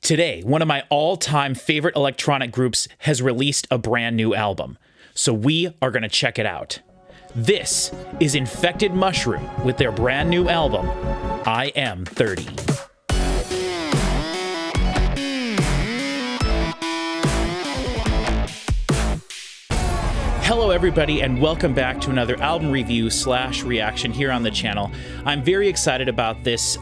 Today, one of my all-time favorite electronic groups has released a brand new album, so we are going to check it out. This is Infected Mushroom with their brand new album, IM30. Hello everybody, and welcome back to another album review / reaction here on the channel. I'm very excited about this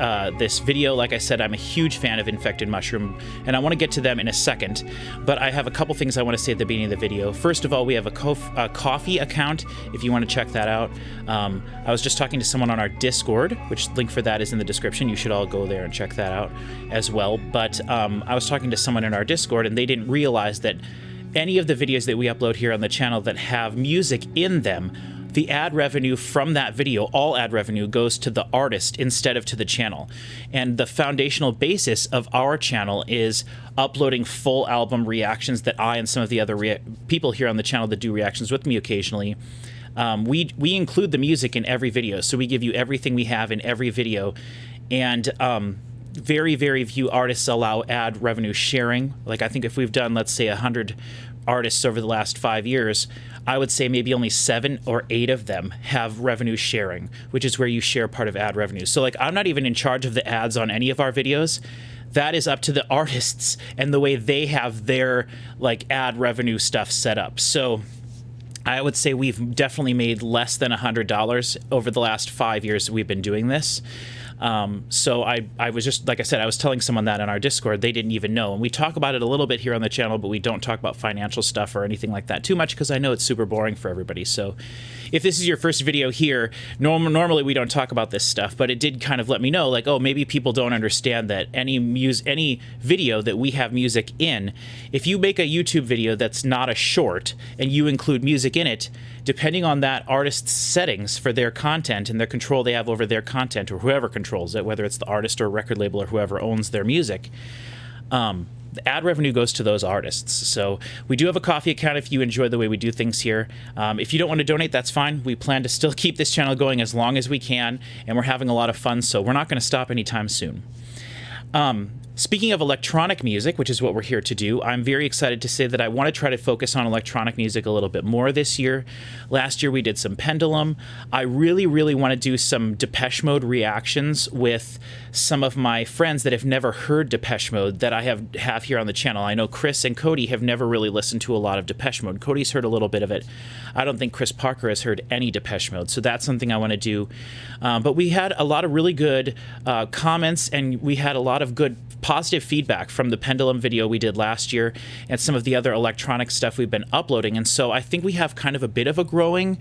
video. Like I said, I'm a huge fan of Infected Mushroom, and I want to get to them in a second, but I have a couple things I want to say at the beginning of the video. First of all, we have a Ko-fi account, if you want to check that out. I was just talking to someone on our Discord, which link for that is in the description. You should all go there and check that out as well. But I was talking to someone in our Discord, and they didn't realize that any of the videos that we upload here on the channel that have music in them, the ad revenue from that video, all ad revenue, goes to the artist instead of to the channel. And the foundational basis of our channel is uploading full album reactions that I and some of the other people here on the channel that do reactions with me occasionally, we include the music in every video. So we give you everything we have in every video. And very, very few artists allow ad revenue sharing. Like, I think if we've done, let's say, 100 artists over the last 5 years, I would say maybe only 7 or 8 of them have revenue sharing, which is where you share part of ad revenue. So, like, I'm not even in charge of the ads on any of our videos. That is up to the artists and the way they have their, like, ad revenue stuff set up. So I would say we've definitely made less than $100 over the last 5 years that we've been doing this. So I was just, like I said, I was telling someone that on our Discord. They didn't even know. And we talk about it a little bit here on the channel, but we don't talk about financial stuff or anything like that too much because I know it's super boring for everybody. So if this is your first video here, normally we don't talk about this stuff, but it did kind of let me know, like, oh, maybe people don't understand that any video that we have music in, if you make a YouTube video that's not a short and you include music in it, depending on that artist's settings for their content and their control they have over their content, or whoever controls it, whether it's the artist or record label or whoever owns their music, the ad revenue goes to those artists. So we do have a Ko-fi account if you enjoy the way we do things here. If you don't want to donate, that's fine. We plan to still keep this channel going as long as we can, and we're having a lot of fun, so we're not going to stop anytime soon. Speaking of electronic music, which is what we're here to do, I'm very excited to say that I want to try to focus on electronic music a little bit more this year. Last year we did some Pendulum. I really, really want to do some Depeche Mode reactions with some of my friends that have never heard Depeche Mode that I have here on the channel. I know Chris and Cody have never really listened to a lot of Depeche Mode. Cody's heard a little bit of it. I don't think Chris Parker has heard any Depeche Mode, so that's something I want to do. But we had a lot of really good comments, and we had a lot of good positive feedback from the Pendulum video we did last year and some of the other electronic stuff we've been uploading. And so I think we have kind of a bit of a growing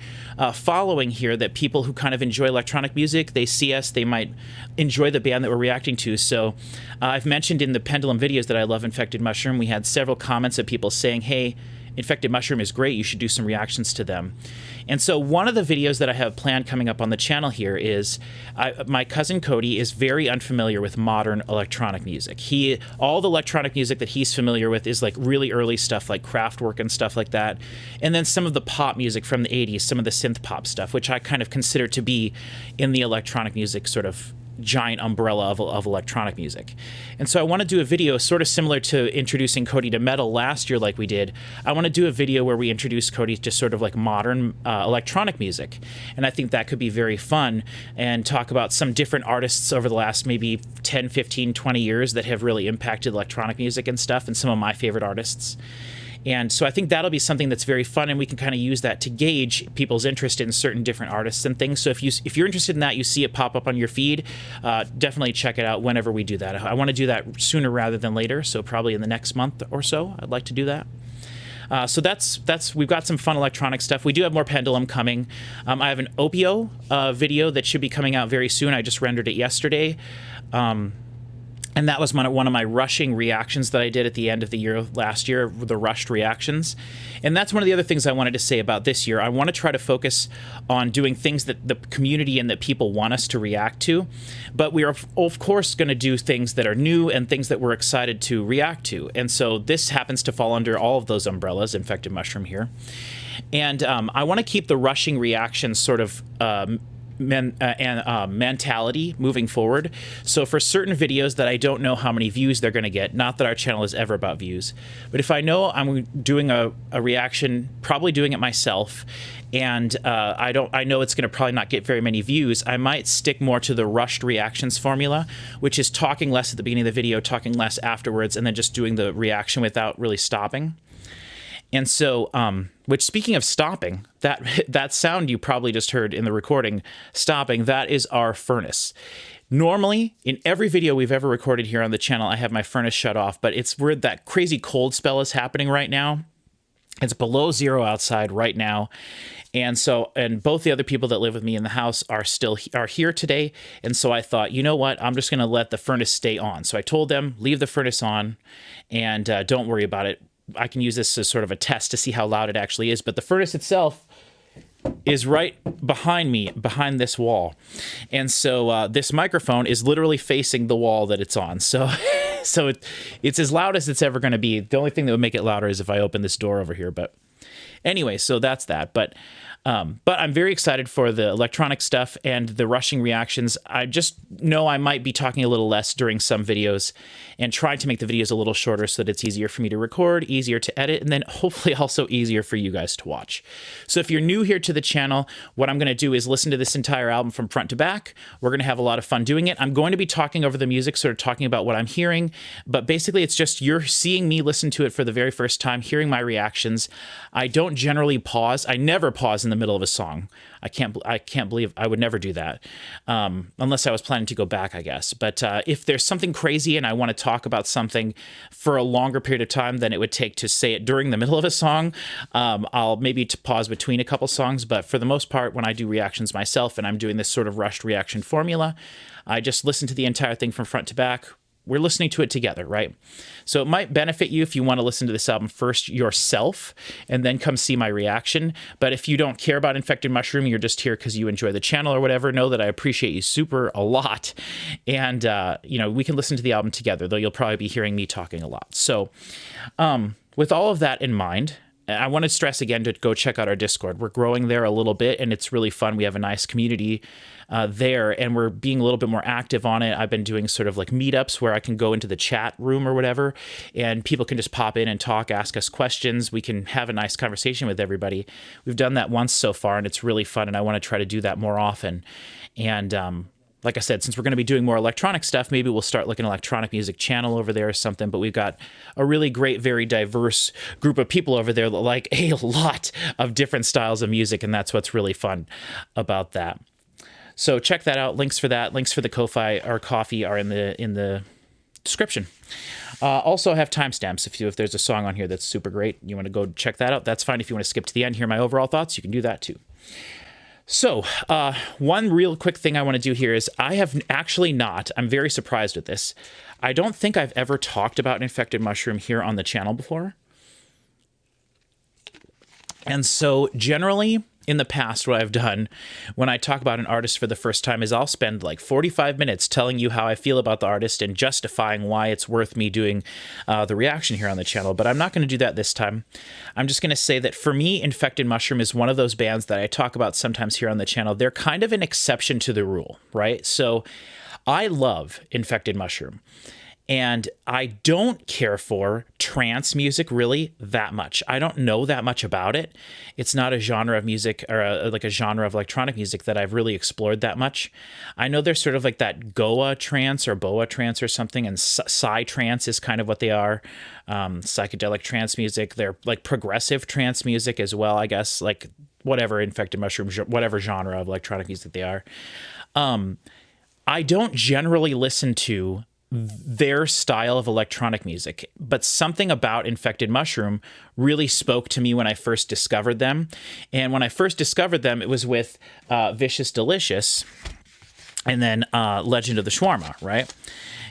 following here, that people who kind of enjoy electronic music, they see us, they might enjoy the band that we're reacting to. So I've mentioned in the Pendulum videos that I love Infected Mushroom. We had several comments of people saying, hey, Infected Mushroom is great, you should do some reactions to them. And so one of the videos that I have planned coming up on the channel here is, my cousin Cody is very unfamiliar with modern electronic music. All the electronic music that he's familiar with is like really early stuff like Kraftwerk and stuff like that. And then some of the pop music from the 80s, some of the synth pop stuff, which I kind of consider to be in the electronic music sort of giant umbrella of electronic music. And so I want to do a video sort of similar to introducing Cody to metal last year like we did. I want to do a video where we introduce Cody to sort of like modern electronic music. And I think that could be very fun, and talk about some different artists over the last maybe 10, 15, 20 years that have really impacted electronic music and stuff, and some of my favorite artists. And so I think that'll be something that's very fun, and we can kind of use that to gauge people's interest in certain different artists and things. So if you're interested in that, you see it pop up on your feed, definitely check it out whenever we do that. I want to do that sooner rather than later, so probably in the next month or so, I'd like to do that. So we've got some fun electronic stuff. We do have more Pendulum coming. I have an Opio video that should be coming out very soon. I just rendered it yesterday. And that was one of my rushing reactions that I did at the end of the year last year, the rushed reactions. And that's one of the other things I wanted to say about this year. I want to try to focus on doing things that the community and that people want us to react to. But we are, of course, going to do things that are new and things that we're excited to react to. And so this happens to fall under all of those umbrellas, Infected Mushroom here. And I want to keep the rushing reactions sort of mentality moving forward. So for certain videos that I don't know how many views they're going to get, not that our channel is ever about views, but if I know I'm doing a reaction, probably doing it myself, and I know it's going to probably not get very many views, I might stick more to the rushed reactions formula, which is talking less at the beginning of the video, talking less afterwards, and then just doing the reaction without really stopping. And so, which, speaking of stopping, that sound you probably just heard in the recording, stopping, that is our furnace. Normally, in every video we've ever recorded here on the channel, I have my furnace shut off, but it's where that crazy cold spell is happening right now. It's below zero outside right now. And so, and both the other people that live with me in the house are here today. And so I thought, you know what, I'm just going to let the furnace stay on. So I told them, leave the furnace on and don't worry about it. I can use this as sort of a test to see how loud it actually is. But the furnace itself is right behind me, behind this wall. And so this microphone is literally facing the wall that it's on. So it's as loud as it's ever going to be. The only thing that would make it louder is if I open this door over here. But anyway, so that's that. But I'm very excited for the electronic stuff and the rushing reactions. I just know I might be talking a little less during some videos and trying to make the videos a little shorter so that it's easier for me to record, easier to edit, and then hopefully also easier for you guys to watch. So if you're new here to the channel, what I'm going to do is listen to this entire album from front to back. We're going to have a lot of fun doing it. I'm going to be talking over the music, sort of talking about what I'm hearing, but basically it's just you're seeing me listen to it for the very first time, hearing my reactions. I don't generally pause. I never pause in the middle of a song. I can't believe I would never do that, unless I was planning to go back, I guess. But if there's something crazy and I want to talk about something for a longer period of time than it would take to say it during the middle of a song, I'll maybe pause between a couple songs. But for the most part, when I do reactions myself and I'm doing this sort of rushed reaction formula, I just listen to the entire thing from front to back. We're listening to it together, right? So it might benefit you if you want to listen to this album first yourself and then come see my reaction. But if you don't care about Infected Mushroom, you're just here because you enjoy the channel or whatever, know that I appreciate you a lot. And, we can listen to the album together, though you'll probably be hearing me talking a lot. So with all of that in mind, I want to stress again to go check out our Discord. We're growing there a little bit, and it's really fun. We have a nice community there, and we're being a little bit more active on it. I've been doing sort of like meetups where I can go into the chat room or whatever, and people can just pop in and talk, ask us questions. We can have a nice conversation with everybody. We've done that once so far, and it's really fun, and I want to try to do that more often. And like I said, since we're going to be doing more electronic stuff, maybe we'll start like an electronic music channel over there or something. But we've got a really great, very diverse group of people over there that like a lot of different styles of music, and that's what's really fun about that. So check that out. Links for that, links for the Ko-Fi or Coffee are in the description. Also, I have timestamps. If there's a song on here that's super great, you want to go check that out, that's fine. If you want to skip to the end, hear my overall thoughts, you can do that too. So, one real quick thing I want to do here is I have actually not, I'm very surprised at this. I don't think I've ever talked about Infected Mushroom here on the channel before. And so generally in the past, what I've done when I talk about an artist for the first time is I'll spend like 45 minutes telling you how I feel about the artist and justifying why it's worth me doing the reaction here on the channel. But I'm not going to do that this time. I'm just going to say that for me, Infected Mushroom is one of those bands that I talk about sometimes here on the channel. They're kind of an exception to the rule, right? So I love Infected Mushroom. And I don't care for trance music really that much. I don't know that much about it. It's not a genre of music or like a genre of electronic music that I've really explored that much. I know there's sort of like that Goa trance or Boa trance or something, and psy-trance is kind of what they are. Psychedelic trance music. They're like progressive trance music as well, I guess, like whatever Infected Mushroom, whatever genre of electronic music they are. I don't generally listen to their style of electronic music, but something about Infected Mushroom really spoke to me when I first discovered them. And when I first discovered them, it was with Vicious Delicious and then Legend of the Shawarma, right?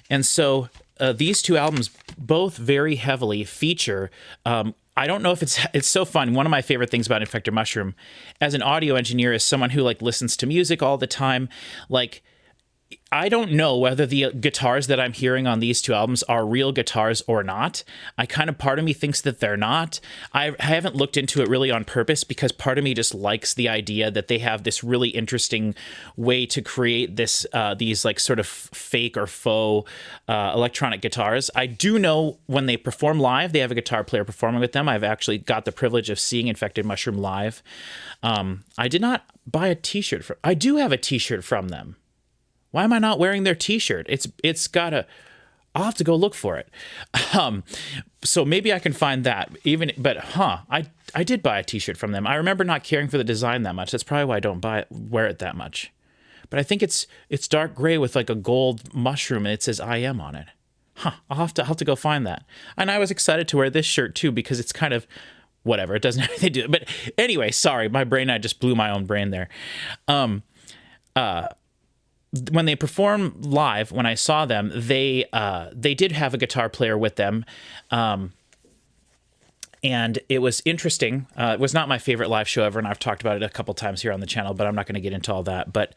And so these two albums both very heavily feature I don't know if it's so fun. One of my favorite things about Infected Mushroom as an audio engineer is someone who like listens to music all the time. Like, I don't know whether the guitars that I'm hearing on these two albums are real guitars or not. Part of me thinks that they're not. I haven't looked into it really on purpose because part of me just likes the idea that they have this really interesting way to create these like sort of fake or faux electronic guitars. I do know when they perform live, they have a guitar player performing with them. I've actually got the privilege of seeing Infected Mushroom live. I did not buy a t-shirt from. I do have a t-shirt from them. Why am I not wearing their t-shirt? I'll have to go look for it. So maybe I can find that. I did buy a t-shirt from them. I remember not caring for the design that much. That's probably why I don't wear it that much. But I think it's dark gray with like a gold mushroom and it says IM on it. I'll have to go find that. And I was excited to wear this shirt too because it's kind of whatever. It doesn't have anything to do. But anyway, sorry, I just blew my own brain there. When they perform live, when I saw them, they did have a guitar player with them, and it was interesting. It was not my favorite live show ever, and I've talked about it a couple times here on the channel, but I'm not going to get into all that. But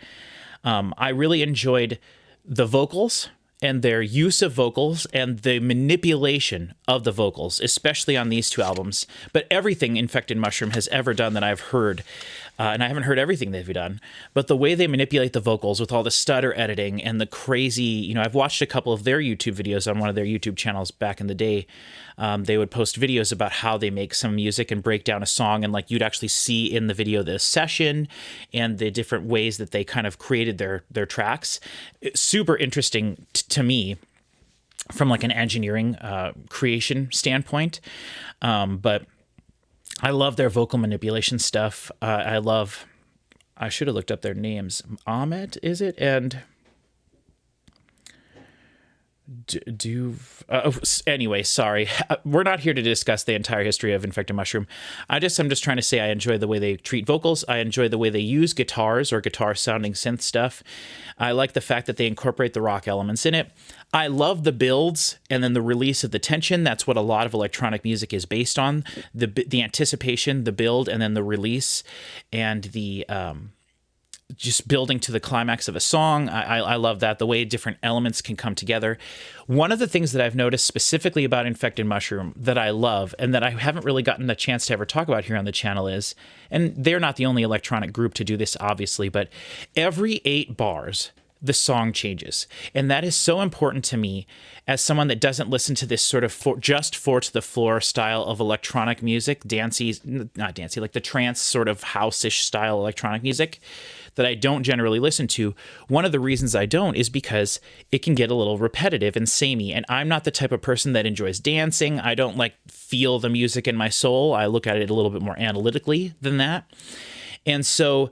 I really enjoyed the vocals and their use of vocals and the manipulation of the vocals, especially on these two albums. But everything Infected Mushroom has ever done that I've heard, and I haven't heard everything they've done, but the way they manipulate the vocals with all the stutter editing and the crazy, I've watched a couple of their YouTube videos on one of their YouTube channels back in the day. They would post videos about how they make some music and break down a song, and like you'd actually see in the video the session and the different ways that they kind of created their tracks. It's super interesting to me from like an engineering creation standpoint. But I love their vocal manipulation stuff. I should have looked up their names. Ahmet, is it? And anyway, sorry. We're not here to discuss the entire history of Infected Mushroom. I'm just trying to say I enjoy the way they treat vocals. I enjoy the way they use guitars or guitar-sounding synth stuff. I like the fact that they incorporate the rock elements in it. I love the builds and then the release of the tension. That's what a lot of electronic music is based on. The anticipation, the build, and then the release, and the just building to the climax of a song. I love that, the way different elements can come together. One of the things that I've noticed specifically about Infected Mushroom that I love and that I haven't really gotten a chance to ever talk about here on the channel is, and they're not the only electronic group to do this, obviously, but every 8 bars, the song changes. And that is so important to me as someone that doesn't listen to this sort of just four to the floor style of electronic music, not dancey, like the trance sort of house-ish style electronic music that I don't generally listen to. One of the reasons I don't is because it can get a little repetitive and samey. And I'm not the type of person that enjoys dancing. I don't like feel the music in my soul. I look at it a little bit more analytically than that. And so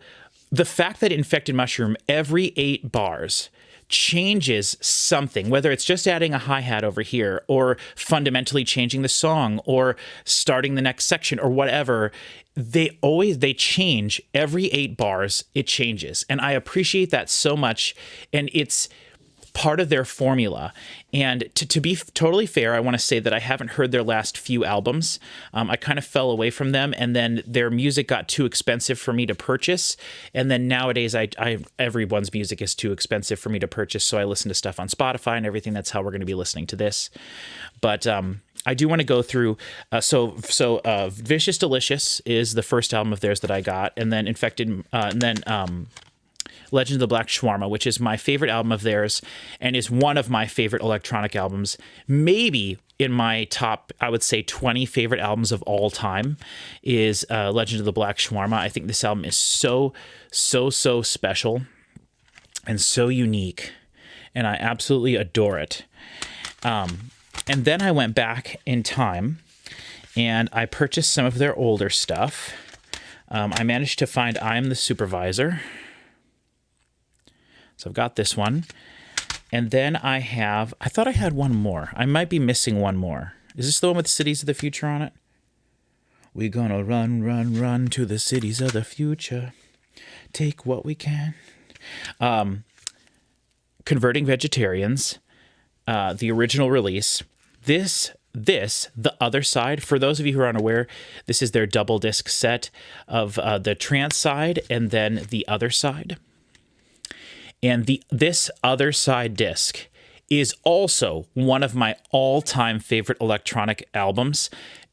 the fact that Infected Mushroom, every 8 bars, changes something, whether it's just adding a hi-hat over here or fundamentally changing the song or starting the next section or whatever, they change every 8 bars. It changes. And I appreciate that so much. And it's part of their formula. And to be totally fair, I want to say that I haven't heard their last few albums. I kind of fell away from them, and then their music got too expensive for me to purchase. And then nowadays, everyone's music is too expensive for me to purchase, so I listen to stuff on Spotify and everything. That's how we're going to be listening to this. But I do want to go through. Vicious Delicious is the first album of theirs that I got, and then Legend of the Black Shawarma, which is my favorite album of theirs and is one of my favorite electronic albums. Maybe in my top, I would say 20 favorite albums of all time is Legend of the Black Shawarma. I think this album is so special and so unique, and I absolutely adore it. And then I went back in time and I purchased some of their older stuff. I managed to find I Am the Supervisor. So I've got this one. And then I thought I had one more. I might be missing one more. Is this the one with Cities of the Future on it? We're gonna run, run, run to the cities of the future. Take what we can. Converting Vegetarians, the original release. This, The Other Side, for those of you who are unaware, this is their double disc set of the trance side and then the other side. And this Other Side disc is also one of my all-time favorite electronic albums,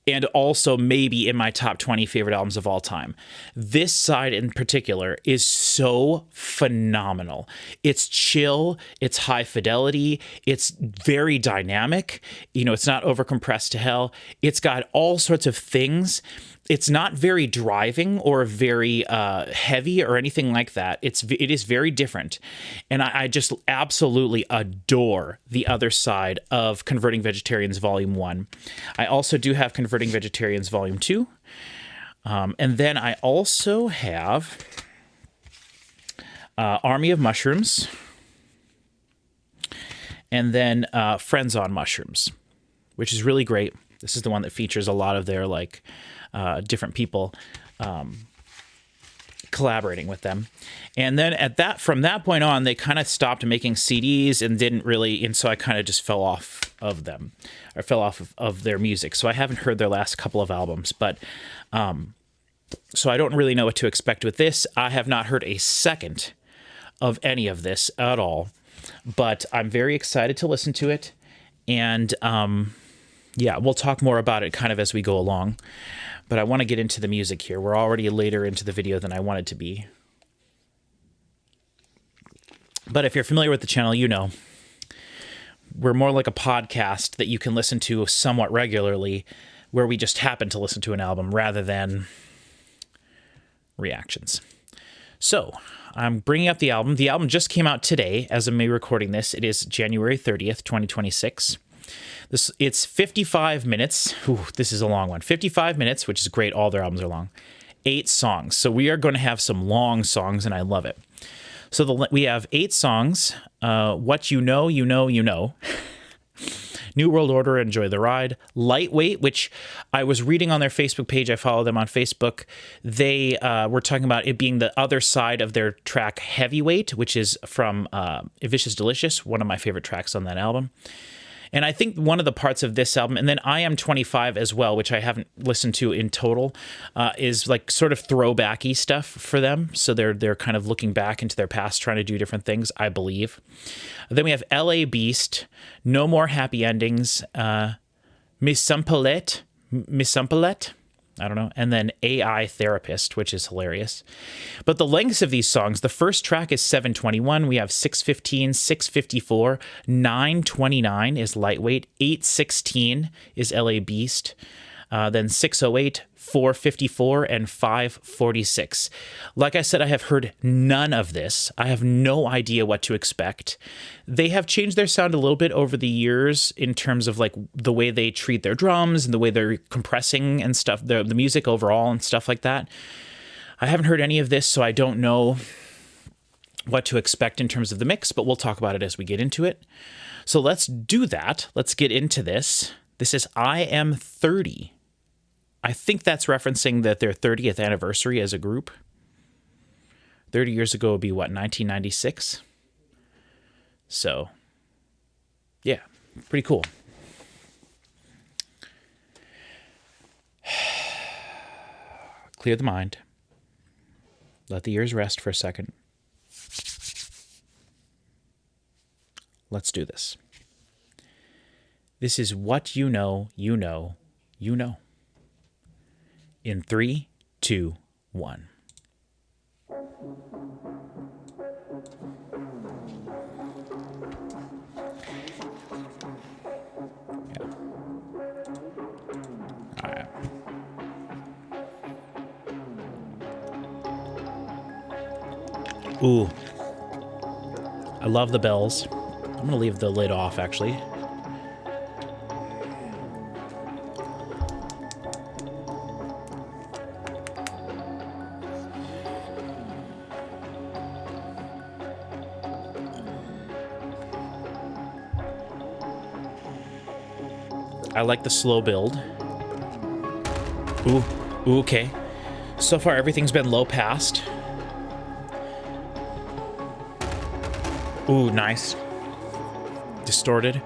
and also maybe in my top 20 favorite albums of all time. This side in particular is so phenomenal. It's chill, it's high fidelity, it's very dynamic. You know, it's not overcompressed to hell. It's got all sorts of things. It's not very driving or very heavy or anything like that. It is very different. And I just absolutely adore the Other Side of Converting Vegetarians Volume 1. I also do have Converting Vegetarians Volume 2. And then I also have Army of Mushrooms. And then Friends on Mushrooms, which is really great. This is the one that features a lot of their like different people collaborating with them. And then from that point on, they kind of stopped making CDs and didn't really, and so I kind of just fell off of them, or fell off of their music. So I haven't heard their last couple of albums, but so I don't really know what to expect with this. I have not heard a second of any of this at all, but I'm very excited to listen to it. And yeah, we'll talk more about it kind of as we go along. But I want to get into the music here. We're already later into the video than I wanted to be. But if you're familiar with the channel, you know, we're more like a podcast that you can listen to somewhat regularly, where we just happen to listen to an album rather than reactions. So I'm bringing up the album. The album just came out today as of me recording this. It is January 30th, 2026. It's 55 minutes. Ooh, this is a long one. 55 minutes, which is great. All their albums are long. 8 songs. So we are going to have some long songs, and I love it. So we have 8 songs. What You Know, You Know, You Know. New World Order, Enjoy the Ride. Lightweight, which I was reading on their Facebook page. I follow them on Facebook. They were talking about it being the other side of their track Heavyweight, which is from Vicious Delicious, one of my favorite tracks on that album. And I think one of the parts of this album, and then IM30 as well, which I haven't listened to in total, is like sort of throwbacky stuff for them. So they're kind of looking back into their past, trying to do different things, I believe. Then we have LA Beast, No More Happy Endings, Mesumpelet, I don't know, and then AI Therapist, which is hilarious. But the lengths of these songs, the first track is 7:21, we have 6:15, 6:54, 9:29 is Lightweight, 8:16 is LA Beast, then 6:08, 4:54, and 5:46. Like I said, I have heard none of this. I have no idea what to expect. They have changed their sound a little bit over the years in terms of like the way they treat their drums and the way they're compressing and stuff, the music overall and stuff like that. I haven't heard any of this, so I don't know what to expect in terms of the mix, but we'll talk about it as we get into it. So let's do that. Let's get into this. This is IM30. I think that's referencing that their 30th anniversary as a group. 30 years ago would be what, 1996? So, yeah, pretty cool. Clear the mind. Let the ears rest for a second. Let's do this. This is What You Know, You Know, You Know. In 3, 2, 1. Yeah. All right. Ooh. I love the bells. I'm going to leave the lid off, actually. I like the slow build. Ooh, okay. So far, everything's been low passed. Ooh, nice. Distorted.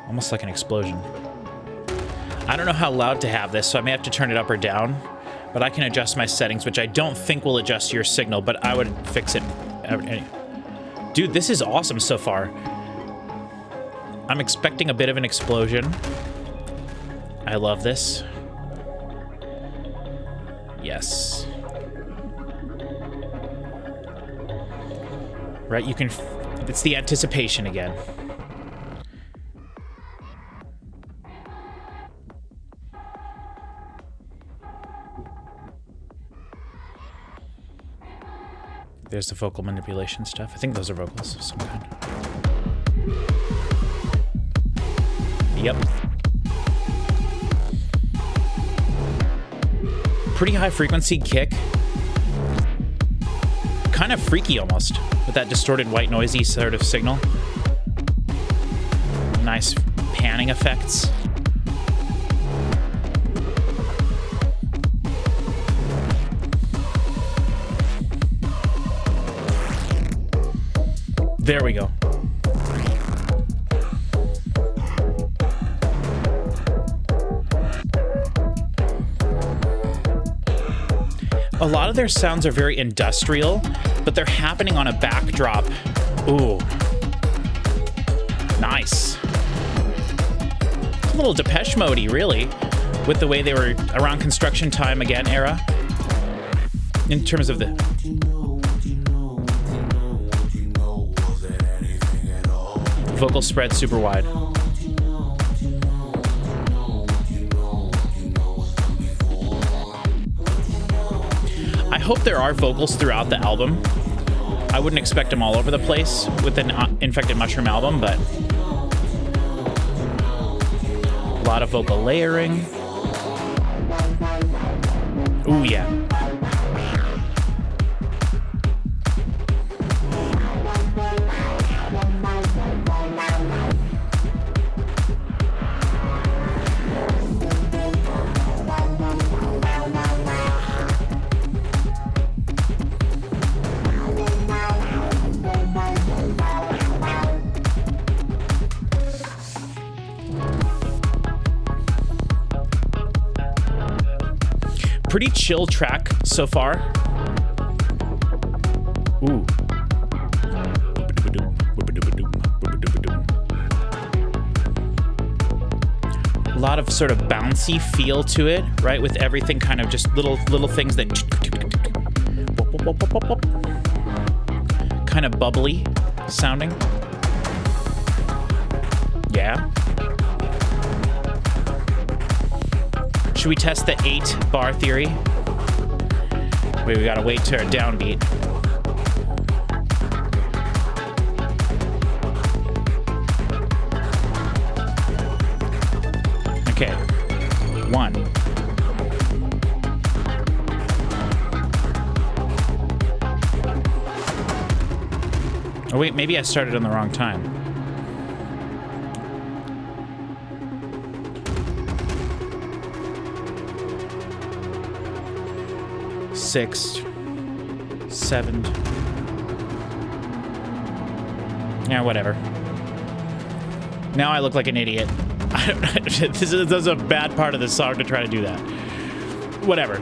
Almost like an explosion. I don't know how loud to have this, so I may have to turn it up or down. But I can adjust my settings, which I don't think will adjust your signal, but I would fix it. Dude, this is awesome so far. I'm expecting a bit of an explosion. I love this. Yes. Right, you can... It's the anticipation again. There's the vocal manipulation stuff. I think those are vocals of some kind. Yep. Pretty high frequency kick. Kind of freaky almost, with that distorted white noisy sort of signal. Nice panning effects. There we go. A lot of their sounds are very industrial, but they're happening on a backdrop. Ooh. Nice. A little Depeche Mode-y, really, with the way they were around Construction Time Again era. In terms of the... vocal spread super wide. I hope there are vocals throughout the album. I wouldn't expect them all over the place with an Infected Mushroom album, but a lot of vocal layering. Ooh, yeah. Pretty chill track so far. Ooh. A lot of sort of bouncy feel to it, right? With everything kind of just little things that kind of bubbly sounding. Yeah. Should we test the 8-bar theory? Wait, we gotta wait to our downbeat. Okay. 1. Oh wait, maybe I started on the wrong time. 6, 7. Yeah, whatever. Now I look like an idiot. This is a bad part of the song to try to do that. Whatever.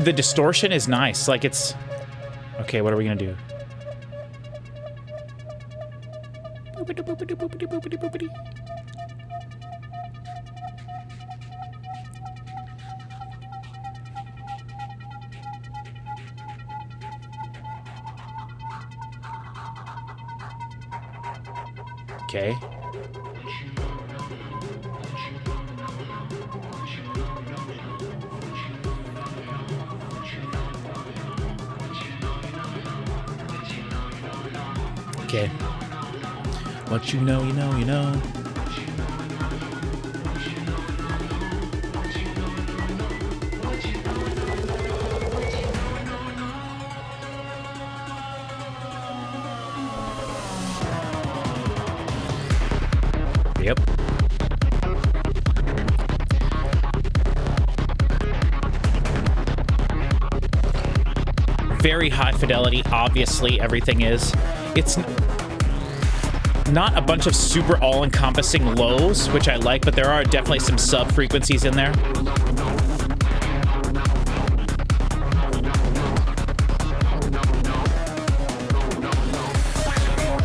The distortion is nice. Like it's... Okay, what are we gonna do? Okay. Okay. What you know, you know, you know. Yep. Very high fidelity, obviously, everything is. It's not a bunch of super all-encompassing lows, which I like, but there are definitely some sub-frequencies in there.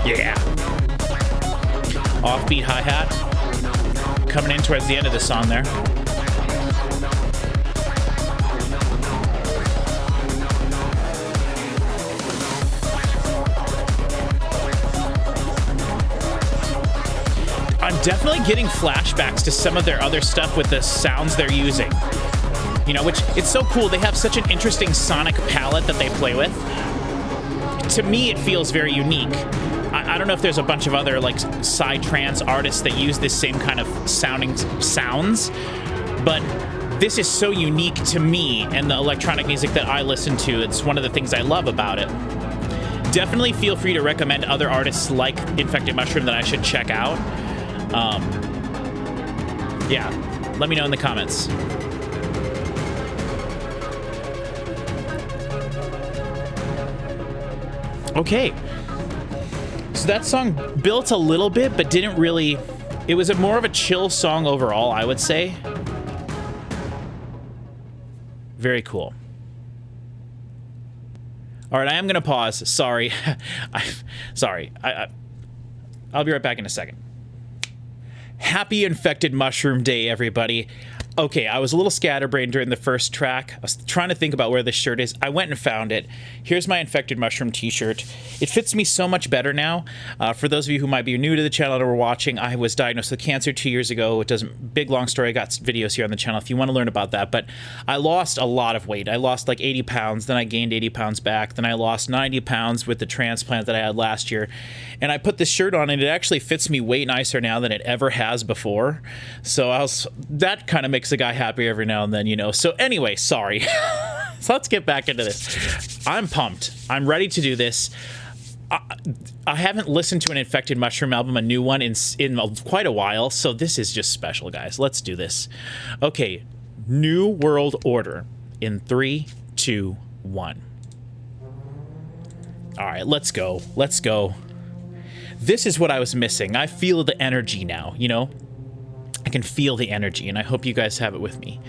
Yeah. Offbeat hi-hat. Coming in towards the end of the song there. I'm definitely getting flashbacks to some of their other stuff with the sounds they're using. You know, which, it's so cool. They have such an interesting sonic palette that they play with. To me, it feels very unique. I don't know if there's a bunch of other, like, psy-trance artists that use this same kind of sounding sounds, but this is so unique to me and the electronic music that I listen to. It's one of the things I love about it. Definitely feel free to recommend other artists like Infected Mushroom that I should check out. Yeah, let me know in the comments. Okay, so that song built a little bit, but didn't really, it was more of a chill song overall, I would say. Very cool. All right, I am gonna pause, sorry. I'll be right back in a second. Happy Infected Mushroom Day, everybody. Okay, I was a little scatterbrained during the first track. I was trying to think about where this shirt is. I went and found it. Here's my Infected Mushroom t-shirt. It fits me so much better now. For those of you who might be new to the channel that were watching, I was diagnosed with cancer 2 years ago. It doesn't, big long story, I got videos here on the channel if you want to learn about that. But I lost a lot of weight. I lost like 80 pounds, then I gained 80 pounds back, then I lost 90 pounds with the transplant that I had last year. And I put this shirt on and it actually fits me way nicer now than it ever has before. So that kind of makes a guy happy every now and then, you know. So anyway, sorry. So let's get back into this. I'm pumped. I'm ready to do this. I haven't listened to an Infected Mushroom album, a new one, in quite a while. So this is just special, guys. Let's do this. Okay, New World Order in 3, 2, 1. All right, let's go. Let's go. This is what I was missing. I feel the energy now, you know? I can feel the energy, and I hope you guys have it with me.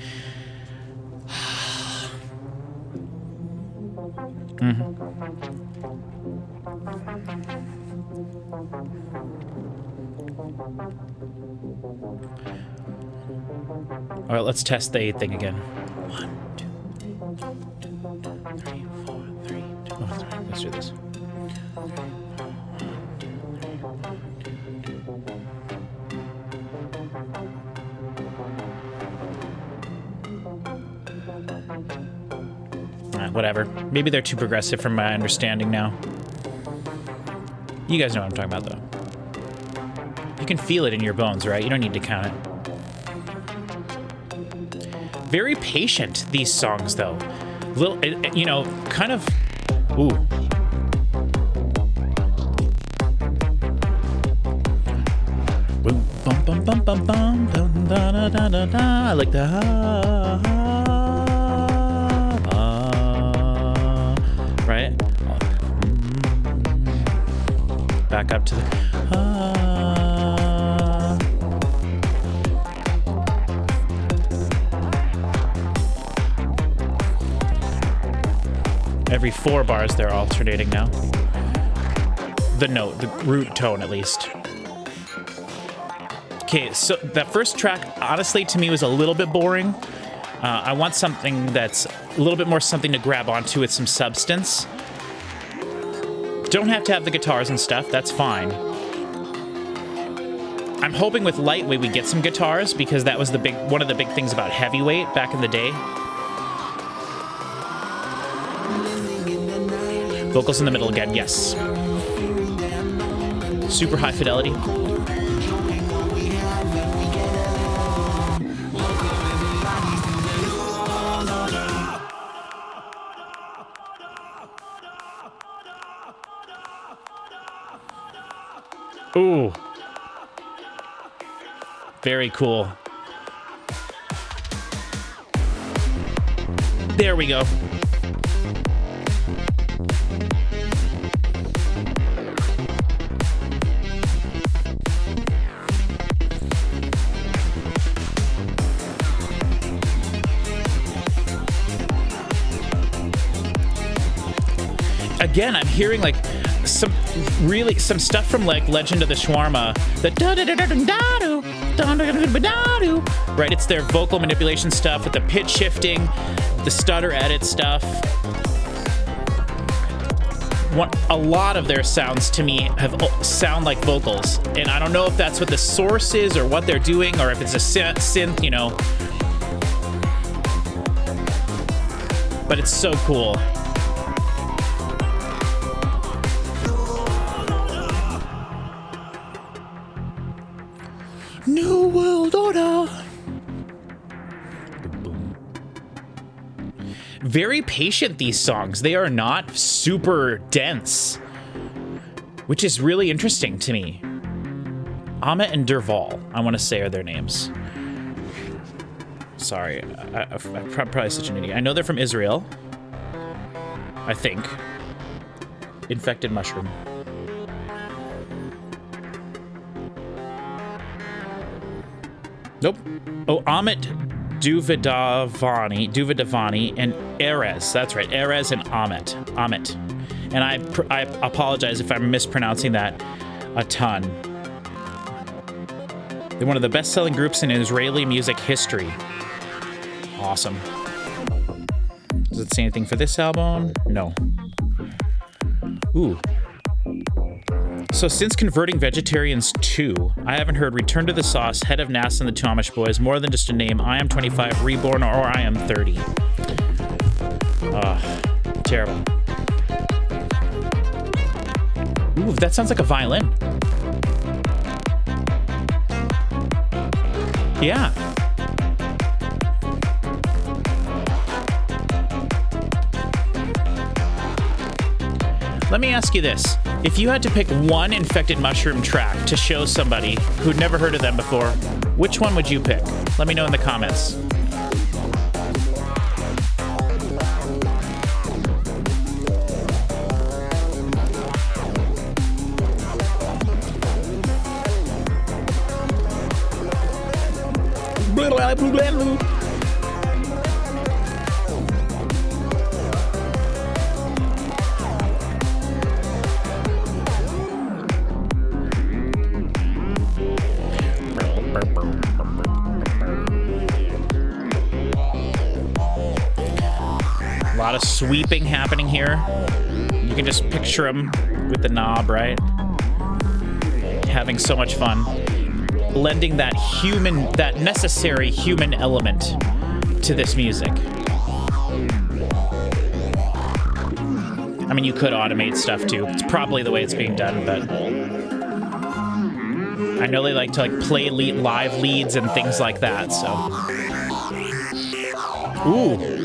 All right, let's test the thing again. 1, 2, 3, 4, 3, 2, 1. Let's do this. Whatever. Maybe they're too progressive from my understanding now. You guys know what I'm talking about, though. You can feel it in your bones, right? You don't need to count it. Very patient, these songs, though. Little, you know, kind of... Ooh. Bum, bum, bum, bum, bum, dum, da, da, da, da, da. I like the... Right? Back up to the... Every 4 bars they're alternating now. The note, the root tone at least. Okay, so that first track, honestly, to me was a little bit boring. I want something that's a little bit more something to grab onto with some substance. Don't have to have the guitars and stuff, that's fine. I'm hoping with Lightweight we get some guitars because that was one of the big things about Heavyweight back in the day. Vocals in the middle again, yes. Super high fidelity. Ooh. Very cool. There we go. Again, I'm hearing like really some stuff from like Legend of the Shawarma. The right, it's their vocal manipulation stuff with the pitch shifting, the stutter edit stuff. A lot of their sounds to me sound like vocals, and I don't know if that's what the source is or what they're doing, or if it's a synth, you know. But it's so cool. New World Order. Very patient, these songs. They are not super dense, which is really interesting to me. Amit and Derval, I want to say, are their names. Sorry, I'm probably such an idiot. I know they're from Israel, I think. Infected Mushroom. Nope. Oh, Amit Duvidavani and Erez. That's right, Erez and Amit. And I apologize if I'm mispronouncing that a ton. They're one of the best-selling groups in Israeli music history. Awesome. Does it say anything for this album? No. Ooh. So since converting vegetarians 2, I haven't heard Return to the Sauce, Head of NASA and the Two Amish Boys, More Than Just a Name, IM30, Reborn, or IM30. Terrible. Ooh, that sounds like a violin. Yeah. Let me ask you this. If you had to pick one Infected Mushroom track to show somebody who'd never heard of them before, which one would you pick? Let me know in the comments. A lot of sweeping happening here. You can just picture him with the knob, right? Having so much fun. Lending that necessary human element to this music. I mean, you could automate stuff too. It's probably the way it's being done, but I know they like to play live leads and things like that, so. Ooh.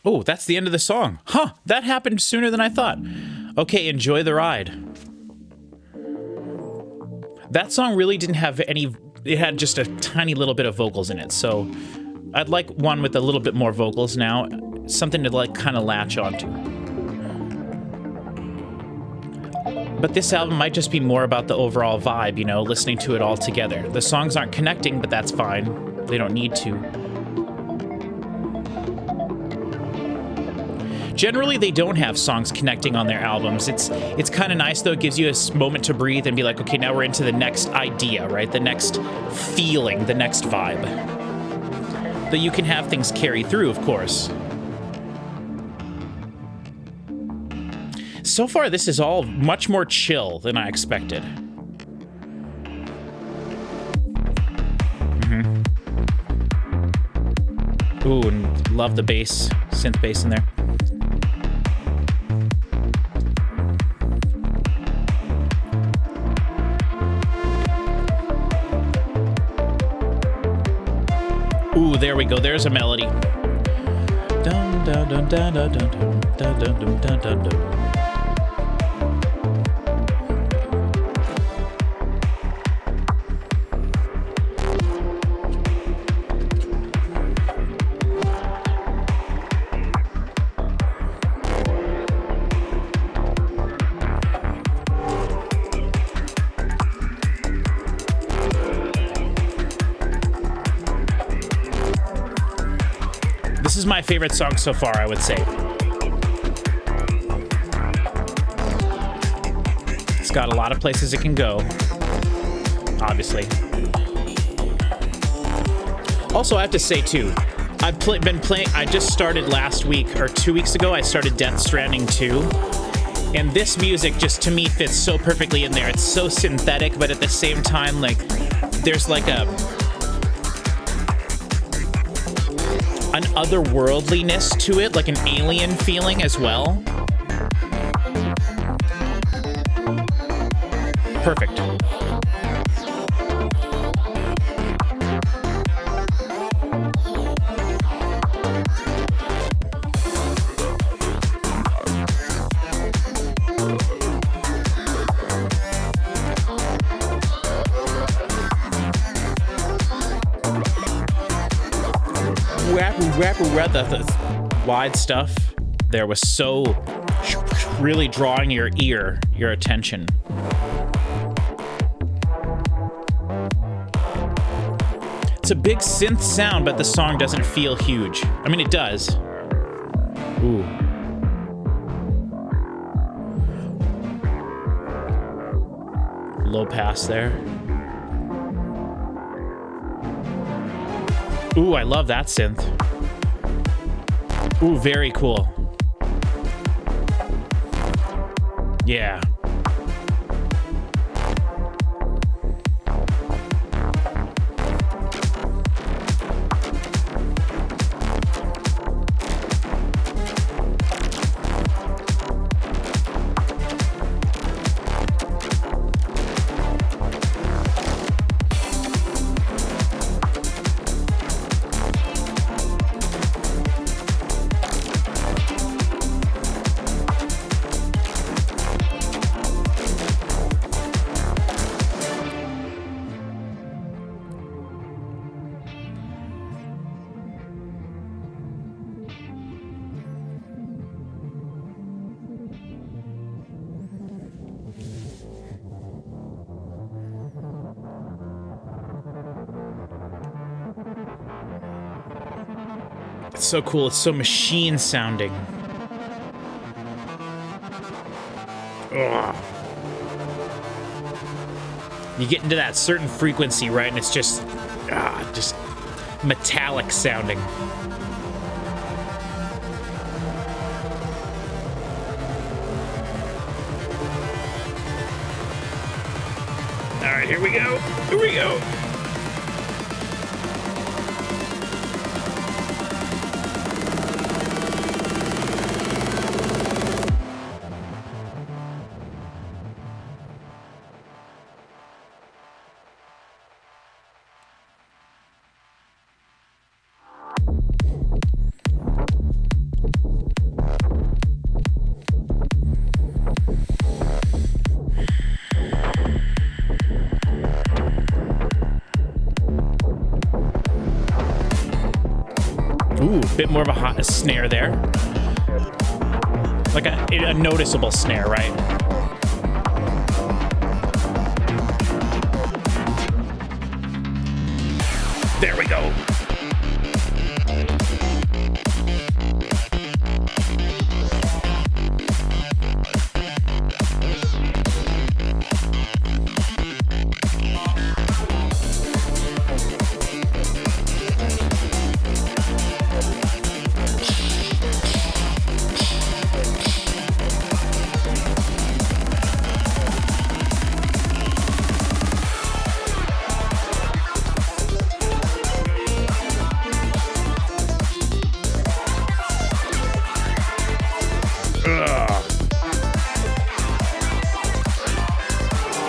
Oh, that's the end of the song. Huh, that happened sooner than I thought. Okay, enjoy the ride. That song really didn't have any, it had just a tiny little bit of vocals in it, so I'd like one with a little bit more vocals now, something to kind of latch onto. But this album might just be more about the overall vibe, you know, listening to it all together. The songs aren't connecting, but that's fine. They don't need to. Generally, they don't have songs connecting on their albums. It's kind of nice, though. It gives you a moment to breathe and be like, okay, now we're into the next idea, right? The next feeling, the next vibe. Though you can have things carry through, of course. So far, this is all much more chill than I expected. Ooh, and love the bass, synth bass in there. Ooh, there we go. There's a melody. Dun, dun, dun, dun, dun, dun, dun, dun, dun, dun, dun, dun. is my favorite song so far, I would say. It's got a lot of places it can go, obviously. Also, I have to say, too, I've been playing... I just started last week, or 2 weeks ago, I started Death Stranding 2. And this music just, to me, fits so perfectly in there. It's so synthetic, but at the same time, like, there's like an otherworldliness to it, like an alien feeling as well. Perfect. The wide stuff there was so really drawing your attention. It's a big synth sound, but the song doesn't feel huge. I mean, it does. Ooh. Low pass there. Ooh, I love that synth. Ooh, very cool. Yeah. It's so cool. It's so machine sounding. Ugh. You get into that certain frequency, right? And it's just metallic sounding. All right, here we go. Here we go. Ooh, a bit more of a snare there. Like a noticeable snare, right? There we go.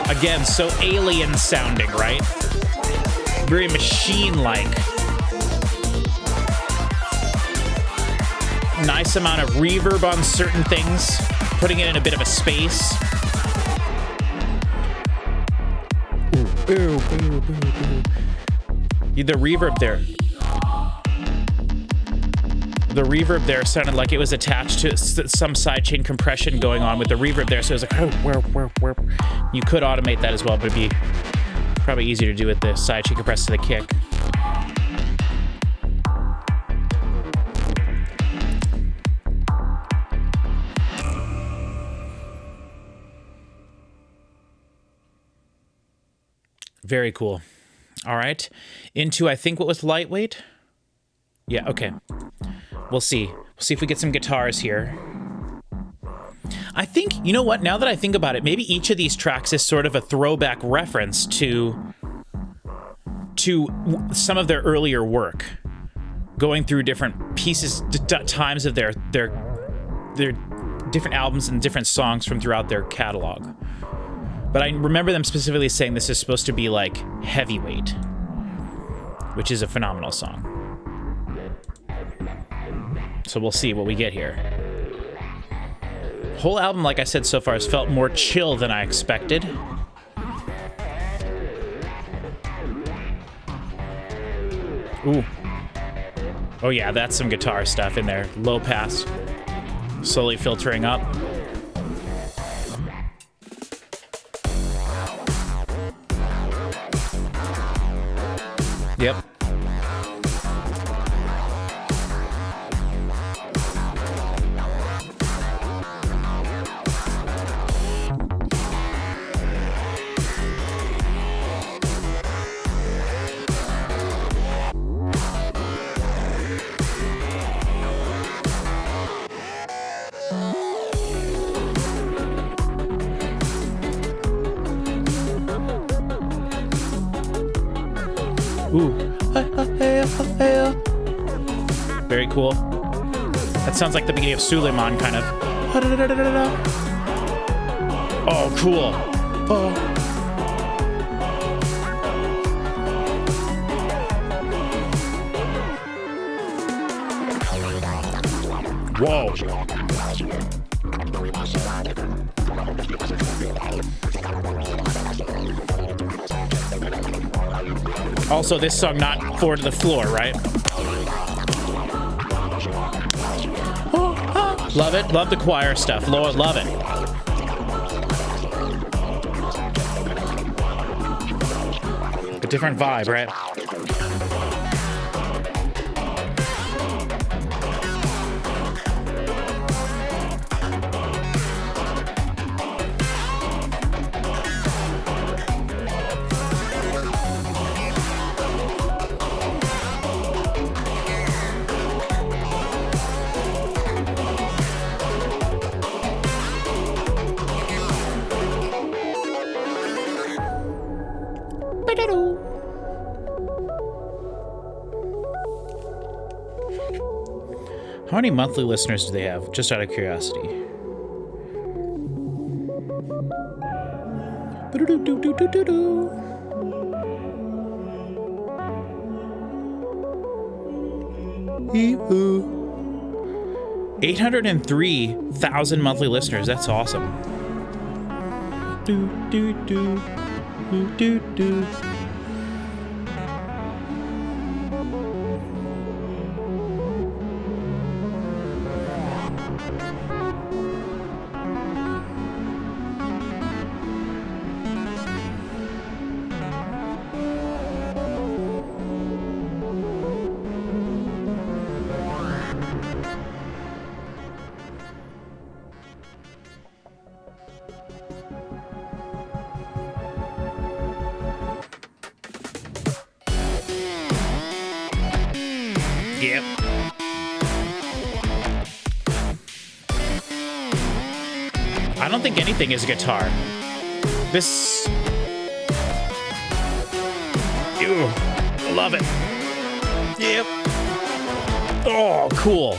Again, so alien sounding, right? Very machine-like. Nice amount of reverb on certain things, putting it in a bit of a space. Ooh, boo, boo, boo. The reverb there. The reverb there sounded like it was attached to some sidechain compression going on with the reverb there, so it was like, oh, you could automate that as well, but it'd be probably easier to do with the sidechain compressed to the kick. Very cool. All right. Into, I think, what was lightweight? Yeah, okay. We'll see. We'll see if we get some guitars here. I think, you know what? Now that I think about it, maybe each of these tracks is sort of a throwback reference to some of their earlier work, going through different pieces, times of their different albums and different songs from throughout their catalog. But I remember them specifically saying this is supposed to be like heavyweight, which is a phenomenal song. So we'll see what we get here. Whole album, like I said so far, has felt more chill than I expected. Ooh. Oh yeah, that's some guitar stuff in there. Low pass, slowly filtering up. Yep. Ooh. Very cool. That sounds like the beginning of Suleiman, kind of. Oh, cool. Oh. Whoa. Also, this song not 4 to the floor, right? Love it. Love the choir stuff. Love it. A different vibe, right? How many monthly listeners do they have? Just out of curiosity. Ee-hoo. 803,000 monthly listeners. That's awesome. Do do do do do do. Yep. I don't think anything is a guitar. This... Ew. Love it. Yep. Oh, cool.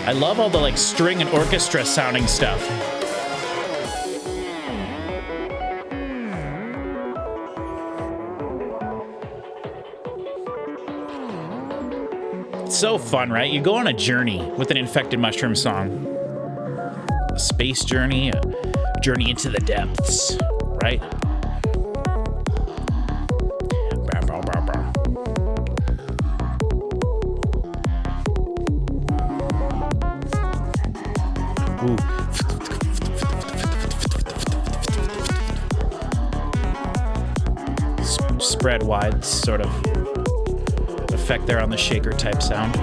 I love all the, like, string and orchestra sounding stuff. So fun, right? You go on a journey with an Infected Mushroom song. A space journey, a journey into the depths, right? Ooh. Spread wide, sort of effect there on the shaker type sound.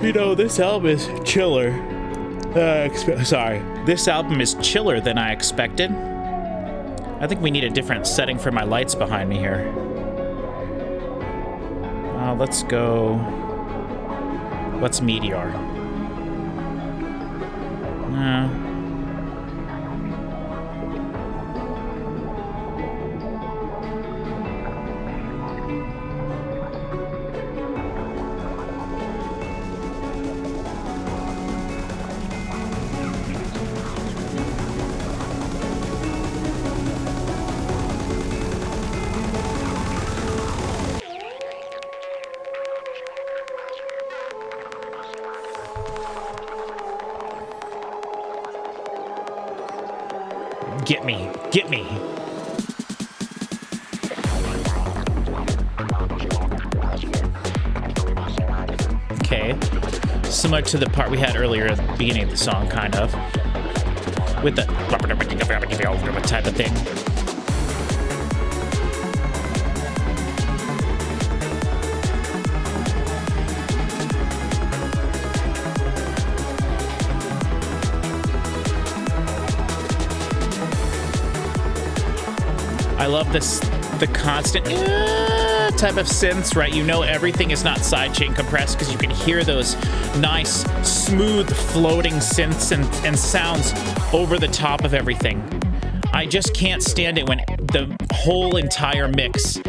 You know, this album is chiller. This album is chiller than I expected. I think we need a different setting for my lights behind me here. Let's go... What's Meteor? Get me. Get me. Okay. Similar to the part we had earlier at the beginning of the song, kind of. With the type of thing. I love this, the constant type of synths, right? You know everything is not sidechain compressed because you can hear those nice, smooth, floating synths and sounds over the top of everything. I just can't stand it when the whole entire mix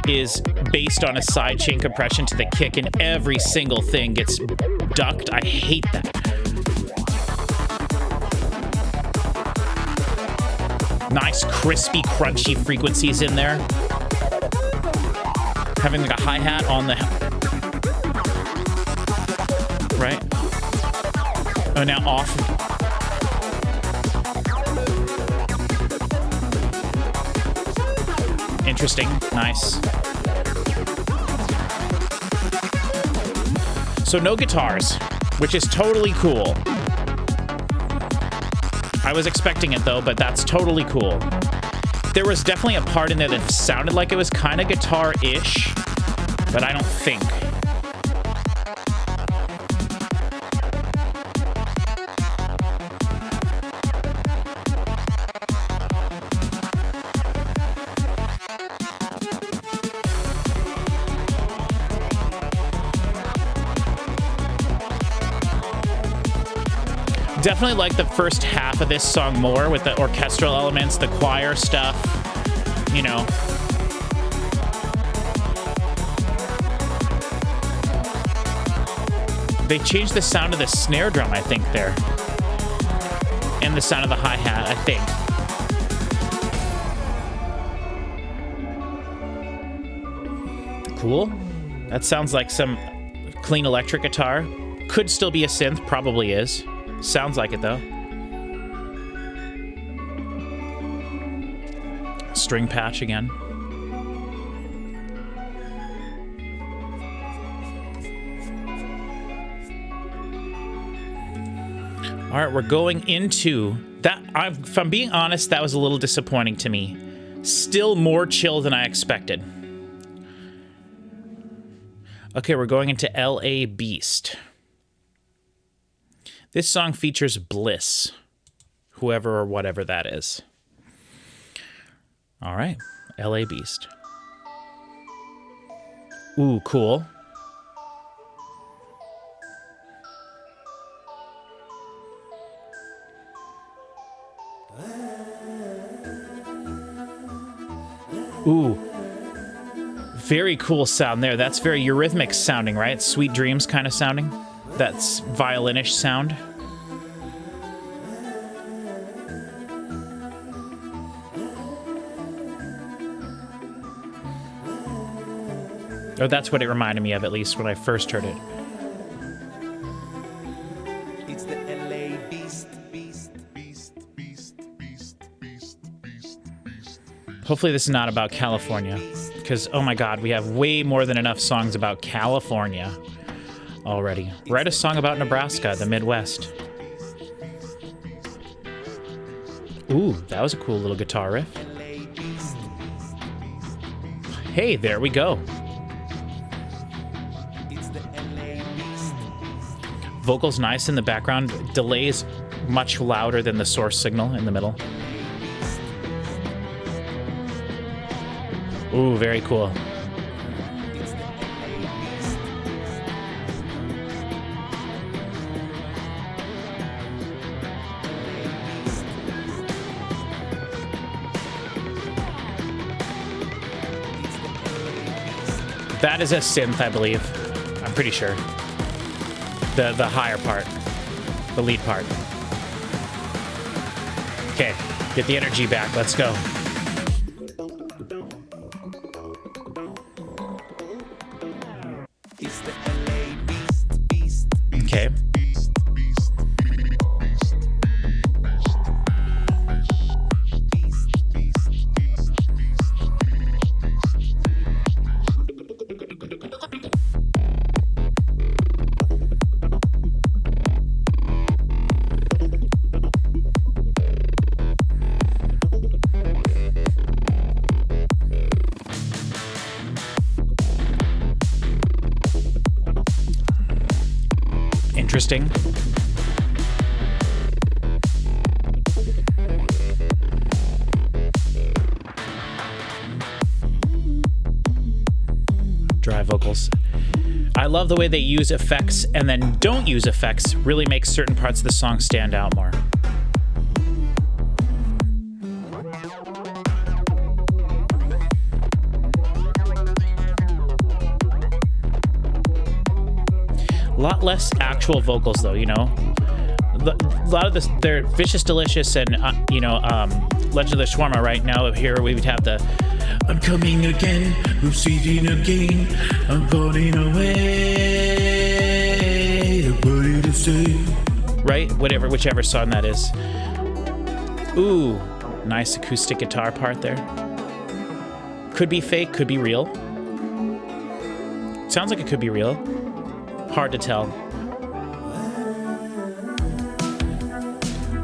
is based on a sidechain compression to the kick and every single thing gets ducked. I hate that. Nice, crispy, crunchy frequencies in there. Having like a hi-hat on the... Right? Oh, now off. Interesting. Nice. So no guitars, which is totally cool. I was expecting it though, but that's totally cool. There was definitely a part in there that sounded like it was kind of guitar-ish, but I don't think. Definitely like the first half of this song more with the orchestral elements, the choir stuff, you know. They changed the sound of the snare drum, I think, there. And the sound of the hi-hat, I think. Cool. That sounds like some clean electric guitar. Could still be a synth, probably is. Sounds like it, though. String patch again. All right, we're going into that. If I'm being honest, that was a little disappointing to me. Still more chill than I expected. Okay, we're going into L.A. Beast. This song features Bliss, whoever or whatever that is. All right, L.A. Beast. Ooh, cool. Ooh, very cool sound there. That's very Eurythmics sounding, right? Sweet Dreams kind of sounding. That's violinish sound. Or that's what it reminded me of, at least when I first heard it. It's the LA Beast, Beast, Beast, Beast, Beast, Beast, Beast, Beast. Hopefully this is not about California, because, oh my god, we have way more than enough songs about California already. Write a song about Nebraska, the Midwest. Ooh, that was a cool little guitar riff. Hey, there we go. Vocals nice in the background. Delays much louder than the source signal in the middle. Ooh, very cool. That is a synth, I believe. I'm pretty sure. The higher part. The lead part. Okay, get the energy back. Let's go. Okay. Interesting. Dry vocals. I love the way they use effects and then don't use effects. Really makes certain parts of the song stand out more. A lot less actual vocals, though, you know? A lot of this, they're Vicious Delicious and, Legend of the Shawarma right now. Here we would have the, I'm coming again, I'm seeking again, I'm falling away, nobody to say. Right? Whichever song that is. Ooh, nice acoustic guitar part there. Could be fake, could be real. Sounds like it could be real. Hard to tell.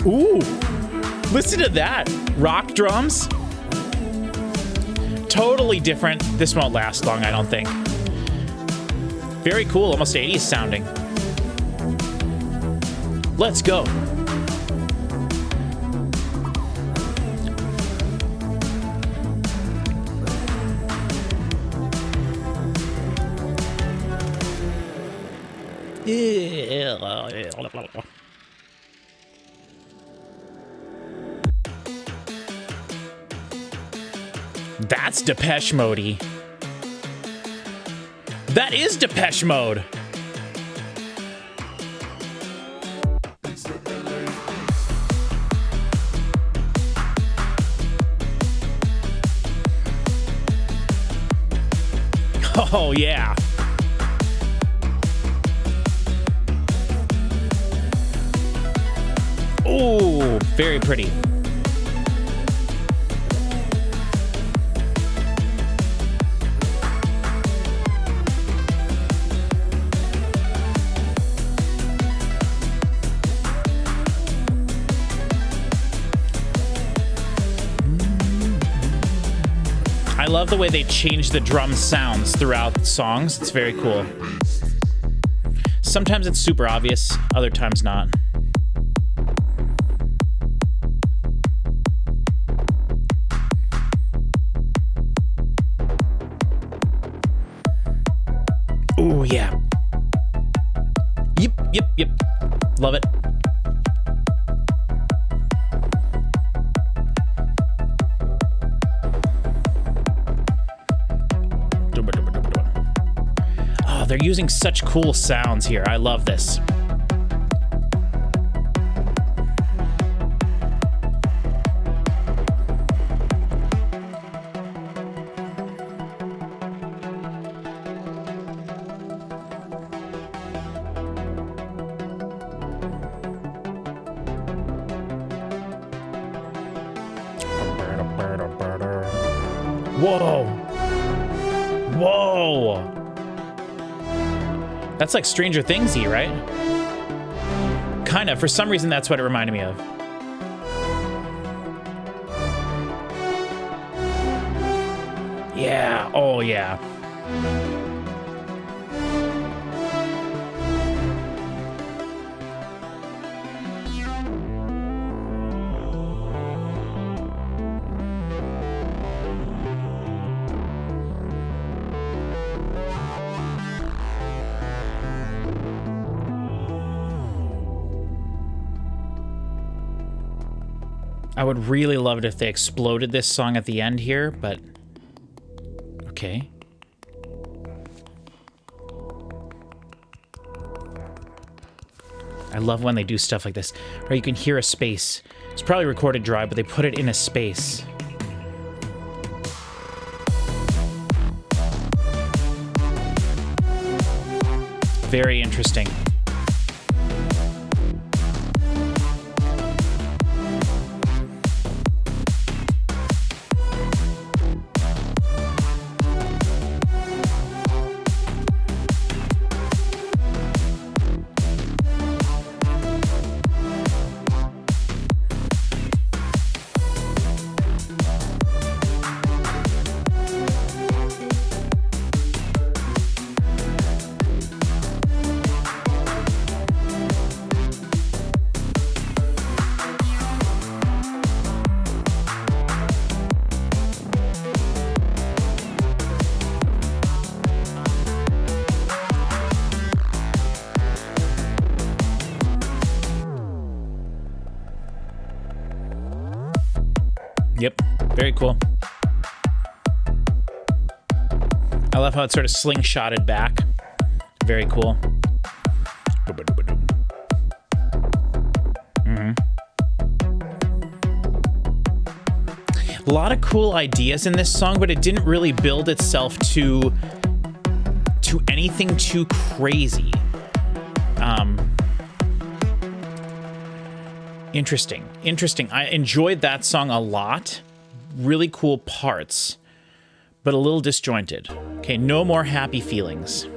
Ooh, listen to that. Rock drums. Totally different. This won't last long, I don't think. Very cool, almost 80s sounding. Let's go. That's Depeche Mode-y. That is Depeche Mode. Oh, yeah. Ooh, very pretty. I love the way they change the drum sounds throughout songs. It's very cool. Sometimes it's super obvious, other times not. Ooh, yeah. Yep. Love it. Oh, they're using such cool sounds here. I love this. Whoa. That's like Stranger Things-y, right? Kind of. For some reason, that's what it reminded me of. Yeah. Oh, yeah. I would really love it if they exploded this song at the end here, but okay. I love when they do stuff like this, where you can hear a space. It's probably recorded dry, but they put it in a space. Very interesting. Yep, very cool. I love how it's sort of slingshotted back. Very cool. A lot of cool ideas in this song, but it didn't really build itself to anything too crazy. Interesting. I enjoyed that song a lot. Really cool parts, but a little disjointed. Okay, no more happy feelings.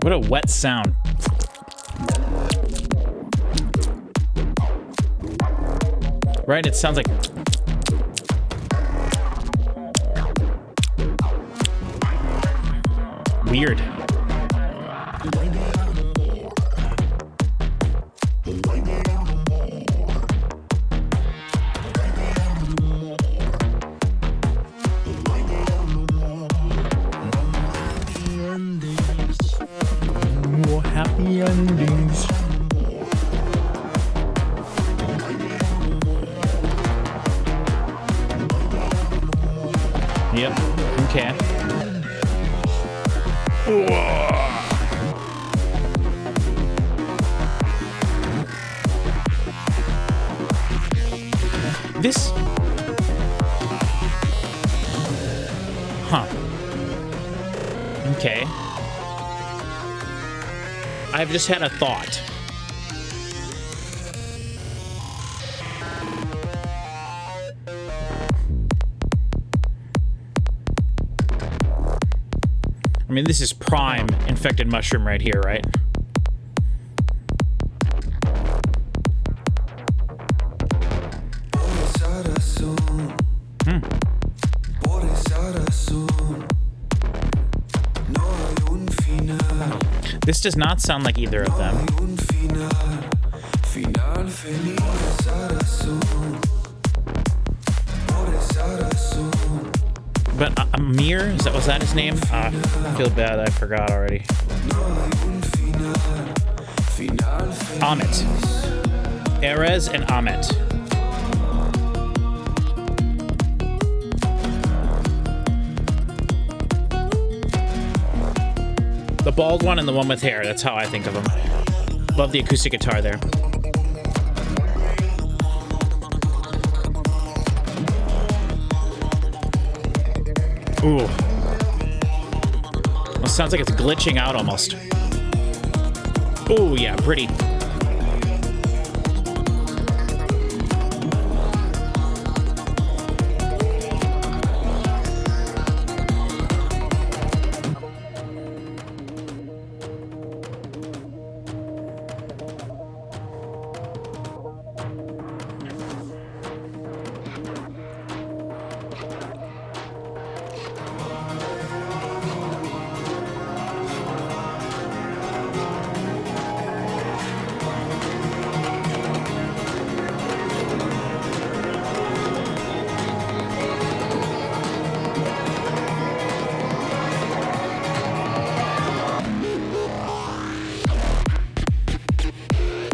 What a wet sound. Right? It sounds like... weird. More happy endings. Yep. Okay. This... huh. Okay. I've just had a thought. I mean, this is prime infected mushroom right here, right? This does not sound like either of them. But Amir, was that his name? I feel bad, I forgot already. Amit. Erez and Amit. The bald one and the one with hair, that's how I think of them. Love the acoustic guitar there. Ooh. Well, sounds like it's glitching out almost. Ooh, yeah, pretty.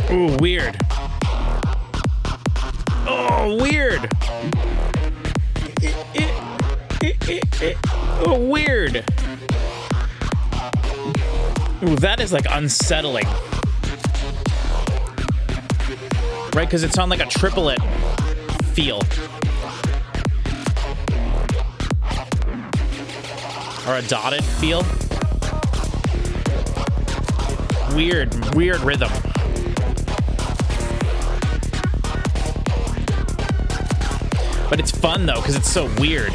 Ooh, weird. Oh, weird. Oh, weird. Ooh, that is like unsettling. Right, because it's on like a triplet feel. Or a dotted feel. Weird, weird rhythm. But it's fun, though, because it's so weird.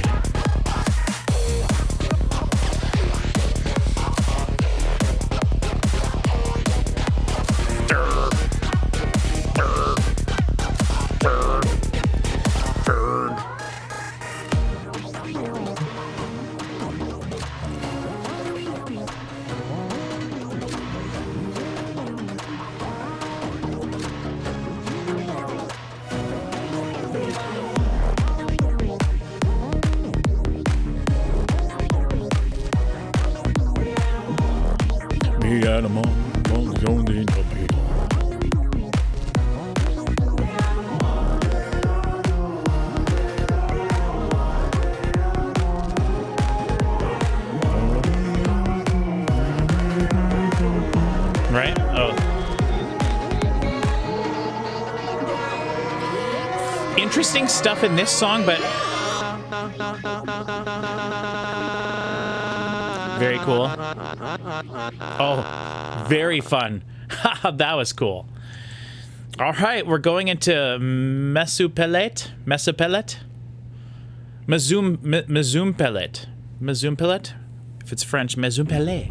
Right? Oh. Interesting stuff in this song, but very cool. Oh, very fun. That was cool. All right, we're going into Mesumpelet. Mesumpelet. If it's French, Mesumpelet.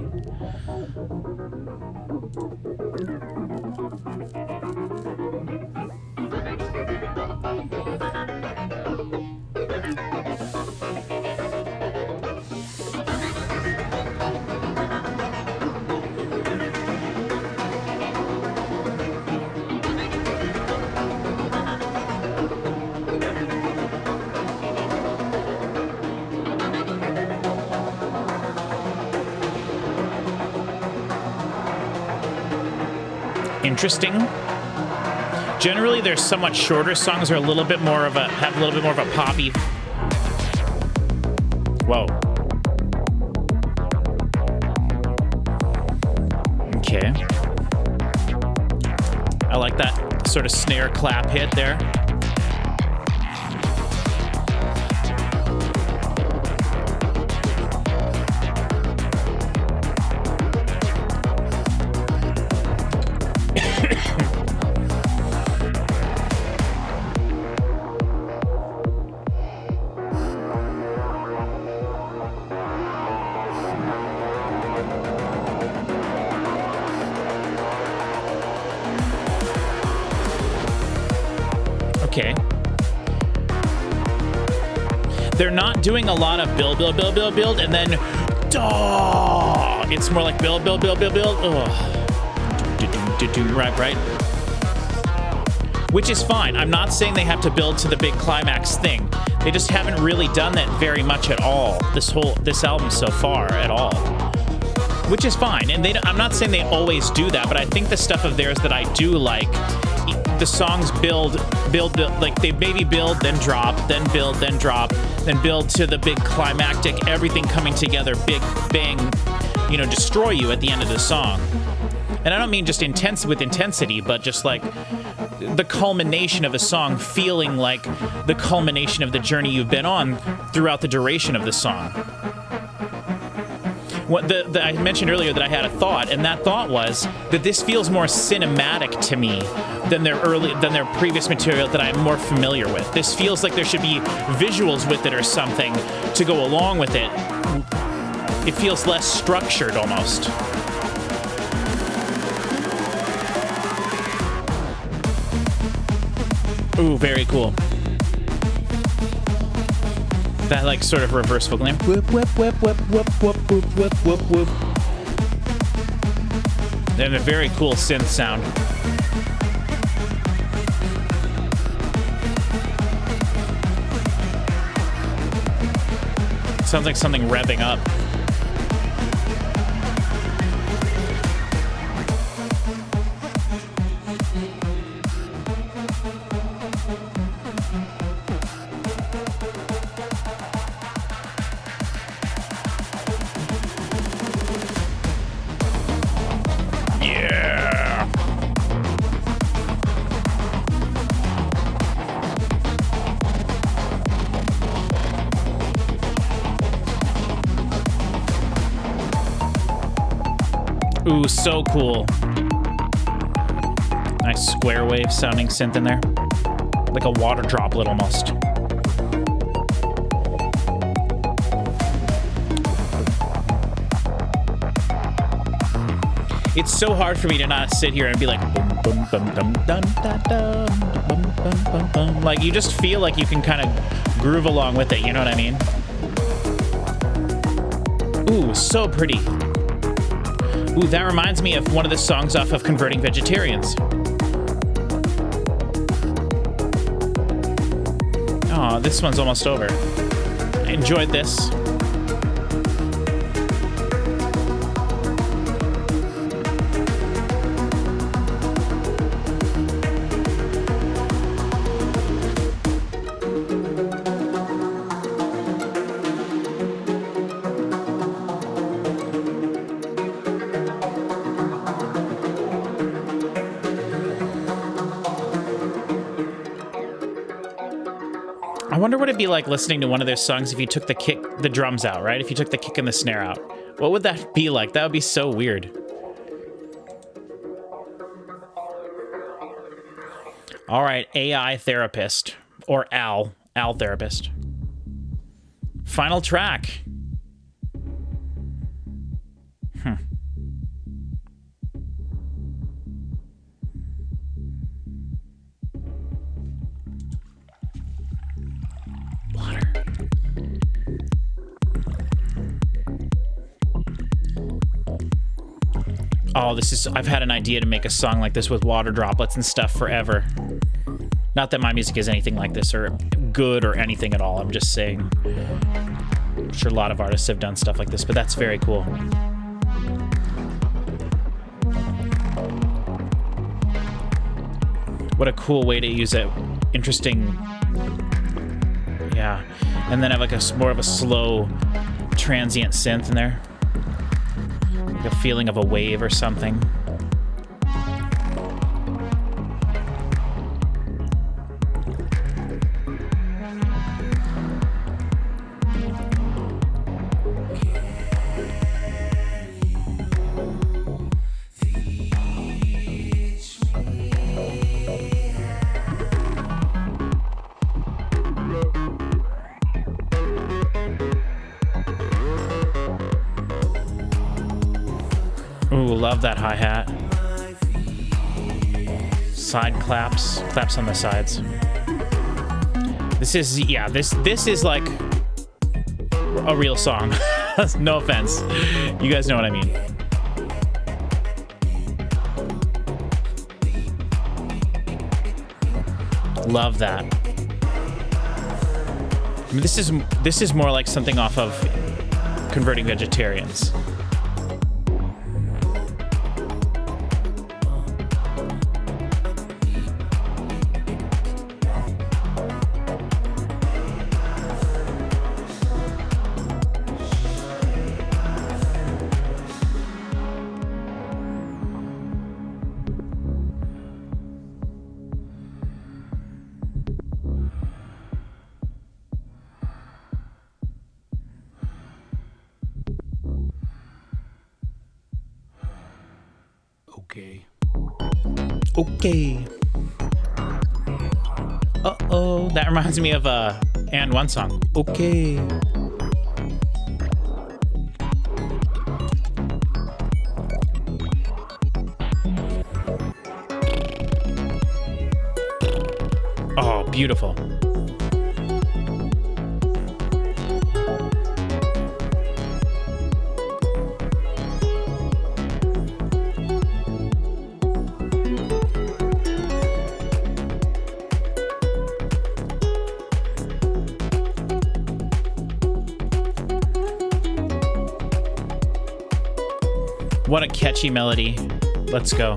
Interesting. Generally, their somewhat shorter songs are a little bit more of a have a little bit more of a poppy. Whoa. Okay. I like that sort of snare clap hit there. Okay. They're not doing a lot of build, and then, duh, it's more like build. Right. Which is fine. I'm not saying they have to build to the big climax thing. They just haven't really done that very much at all. This album so far at all, which is fine. And I'm not saying they always do that, but I think the stuff of theirs that I do like, the songs build, like they maybe build, then drop, then build, then drop, then build to the big climactic, everything coming together, big bang, you know, destroy you at the end of the song. And I don't mean just with intensity, but just like the culmination of a song feeling like the culmination of the journey you've been on throughout the duration of the song. I mentioned earlier that I had a thought, and that thought was that this feels more cinematic to me than their previous material that I'm more familiar with. This feels like there should be visuals with it or something to go along with it. It feels less structured almost. Ooh, very cool. That like sort of reverse vocal name. Whoop, whoop, whoop, whoop, whoop, whoop, whoop, whoop, whoop, whoop. And a very cool synth sound. Sounds like something revving up. Ooh, so cool. Nice square wave sounding synth in there. Like a water droplet almost. It's so hard for me to not sit here and be like boom boom bum dum dum da dum bum bum bum bum. Like you just feel like you can kind of groove along with it, you know what I mean? Ooh, so pretty. Ooh, that reminds me of one of the songs off of Converting Vegetarians. Oh, this one's almost over. I enjoyed this. I wonder what it'd be like listening to one of their songs if you took the drums out, right? If you took the kick and the snare out. What would that be like? That would be so weird. All right, AI Therapist, or Al Therapist. Final track. Oh, I've had an idea to make a song like this with water droplets and stuff forever. Not that my music is anything like this or good or anything at all. I'm just saying. I'm sure a lot of artists have done stuff like this, but that's very cool. What a cool way to use it. Interesting. Yeah. And then have like more of a slow, transient synth in there. Like a feeling of a wave or something. Ooh, love that hi-hat. Side claps on the sides. This is like a real song. No offense. You guys know what I mean. Love that. I mean, this is more like something off of Converting Vegetarians. Okay. Uh-oh. That reminds me of And One song. Okay. Oh, beautiful. What a catchy melody. Let's go.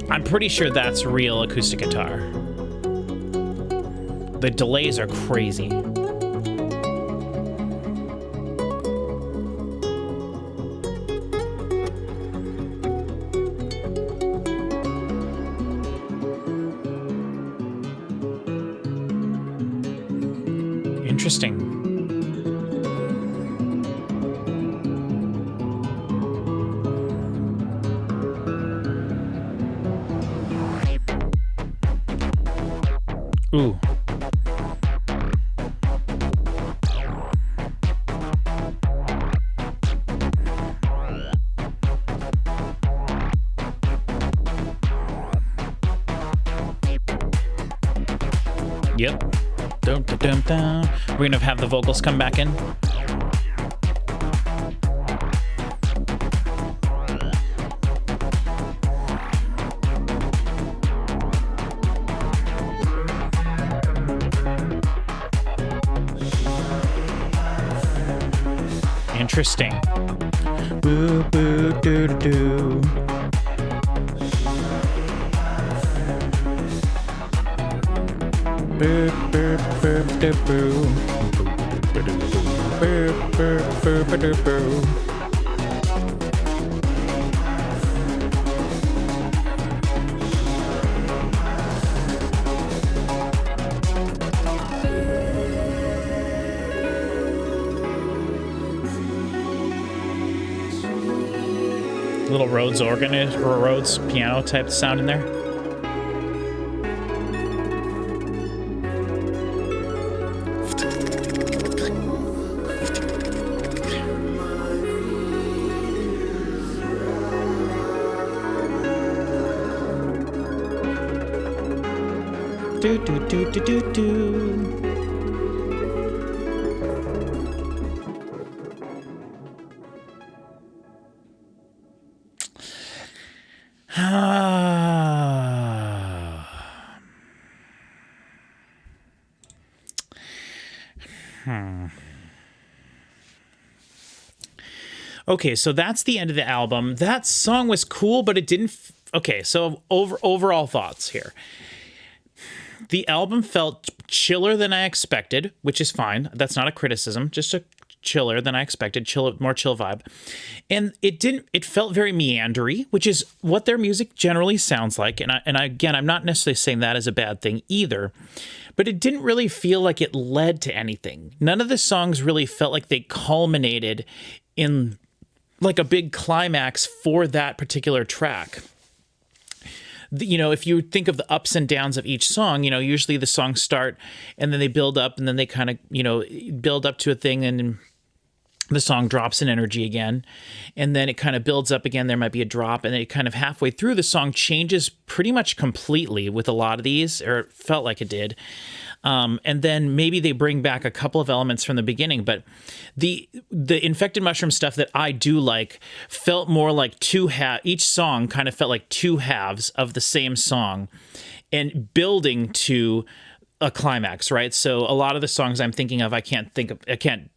I'm pretty sure that's real acoustic guitar. The delays are crazy. Interesting. Ooh. Yep. Dum, dum, dum, dum. We're gonna have the vocals come back in. Interesting. Boo, boo, doo, doo, doo. Boo, boo, boo, doo, boo. Boo, boo, boo, doo, boo. Little Rhodes organ or Rhodes piano type sound in there. Do do do do do do. Okay, so that's the end of the album. That song was cool, but it didn't. Okay, so overall thoughts here. The album felt chiller than I expected, which is fine. That's not a criticism, just a chiller than I expected, more chill vibe. And it felt very meandery, which is what their music generally sounds like. And again, I'm not necessarily saying that is a bad thing either, but it didn't really feel like it led to anything. None of the songs really felt like they culminated in like a big climax for that particular track. You know, if you think of the ups and downs of each song, you know, usually the songs start and then they build up and then they kind of, you know, build up to a thing and the song drops in energy again, and then it kind of builds up again. There might be a drop, and then it kind of halfway through the song changes pretty much completely with a lot of these, or it felt like it did. And then maybe they bring back a couple of elements from the beginning, but the Infected Mushroom stuff that I do like felt more like each song kind of felt like two halves of the same song and building to a climax, right? So a lot of the songs I'm thinking of, I can't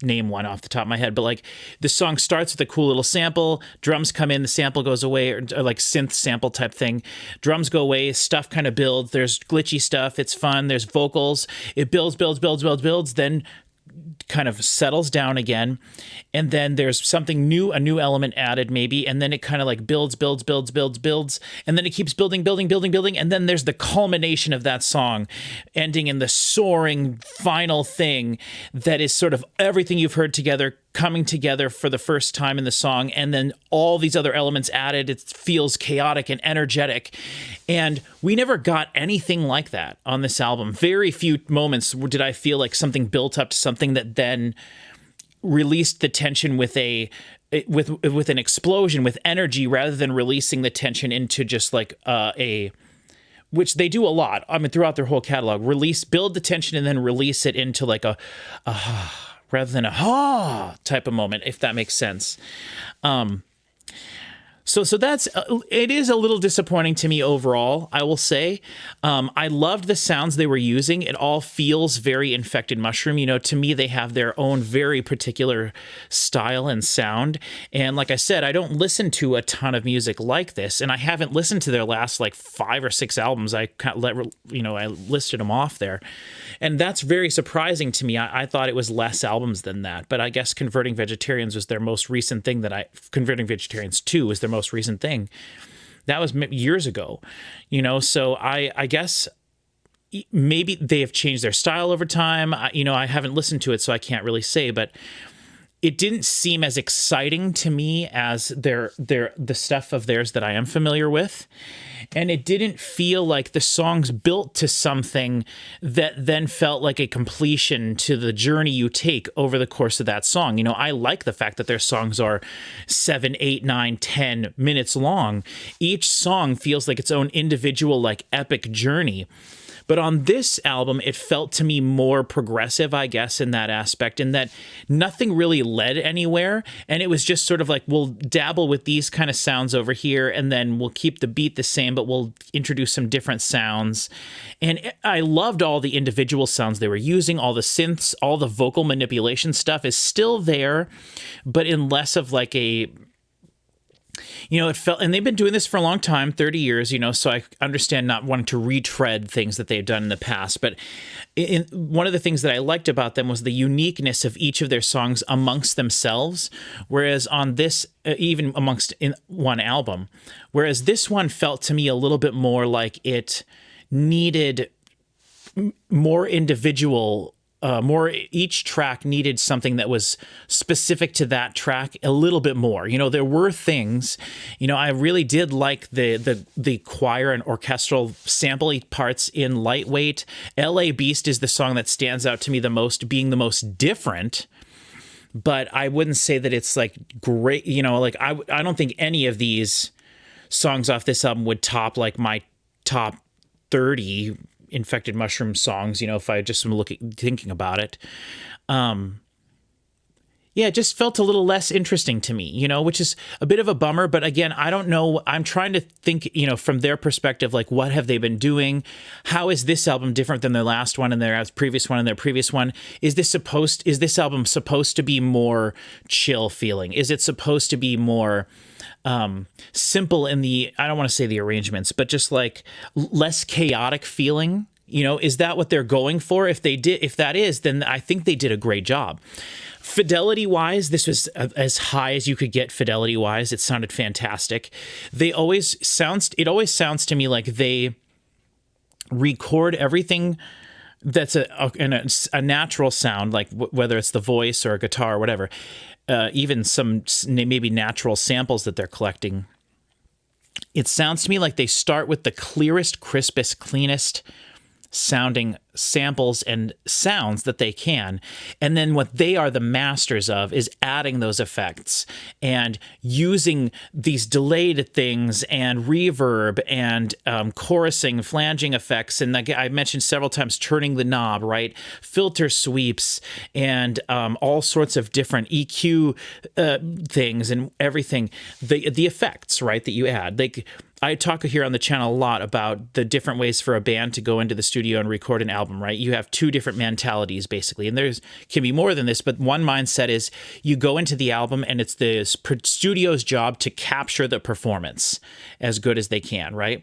name one off the top of my head, but like the song starts with a cool little sample, drums come in, the sample goes away, or like synth sample type thing. Drums go away, stuff kind of builds, there's glitchy stuff, it's fun, there's vocals, it builds, then kind of settles down again, and then there's something new, a new element added maybe, and then it kind of like builds, and then it keeps building, and then there's the culmination of that song ending in the soaring final thing that is sort of everything you've heard together coming together for the first time in the song, and then all these other elements added. It feels chaotic and energetic, and we never got anything like that on this album. Very few moments did I feel like something built up to something that then released the tension with an explosion, with energy, rather than releasing the tension into just like which they do a lot. I mean, throughout their whole catalog, build the tension and then release it into like a rather than a type of moment, if that makes sense. So that's it is a little disappointing to me overall, I will say. I loved the sounds they were using. It all feels very Infected Mushroom. You know, to me, they have their own very particular style and sound. And like I said, I don't listen to a ton of music like this, and I haven't listened to their last like 5 or 6 albums. I listed them off there, and that's very surprising to me. I thought it was less albums than that, but I guess Converting Vegetarians was their most recent thing. Converting Vegetarians 2 was their most recent thing. That was years ago, you know, so I guess maybe they have changed their style over time. I haven't listened to it, so I can't really say, but it didn't seem as exciting to me as the stuff of theirs that I am familiar with. And it didn't feel like the songs built to something that then felt like a completion to the journey you take over the course of that song. You know, I like the fact that their songs are 7, 8, 9, 10 minutes long. Each song feels like its own individual, like epic journey. But on this album, it felt to me more progressive, I guess, in that aspect, in that nothing really led anywhere. And it was just sort of like, we'll dabble with these kind of sounds over here, and then we'll keep the beat the same, but we'll introduce some different sounds. And I loved all the individual sounds they were using, all the synths, all the vocal manipulation stuff is still there, but in less of like a... You know, it felt, and they've been doing this for a long time, 30 years, you know, so I understand not wanting to retread things that they've done in the past. But one of the things that I liked about them was the uniqueness of each of their songs amongst themselves. Whereas on this, even amongst in one album, whereas this one felt to me a little bit more like it needed more individual. Each track needed something that was specific to that track a little bit more. You know, there were things, you know, I really did like the choir and orchestral sample parts in Lightweight. LA Beast is the song that stands out to me the most, being the most different, but I wouldn't say that it's like great, you know, like I don't think any of these songs off this album would top like my top 30 Infected Mushroom songs, you know, if I just am thinking about it. It just felt a little less interesting to me, you know, which is a bit of a bummer. But again, I don't know. I'm trying to think, you know, from their perspective, like, what have they been doing? How is this album different than their last one and their previous one and their previous one? Is this album supposed to be more chill feeling? Is it supposed to be more simple in I don't want to say the arrangements, but just like less chaotic feeling? You know, is that what they're going for? If that is, then I think they did a great job. Fidelity wise, this was as high as you could get fidelity wise. It sounded fantastic. It always sounds to me like they record everything that's a natural sound, like whether it's the voice or a guitar or whatever, even some maybe natural samples that they're collecting. It sounds to me like they start with the clearest, crispest, cleanest sounding samples and sounds that they can. And then what they are the masters of is adding those effects and using these delayed things and reverb and chorusing, flanging effects. And like I mentioned several times, turning the knob, right? Filter sweeps and all sorts of different EQ things and everything. The effects, right, that you add. Like, I talk here on the channel a lot about the different ways for a band to go into the studio and record an album, right? You have two different mentalities, basically, and there's can be more than this, but one mindset is you go into the album and it's the studio's job to capture the performance as good as they can, right?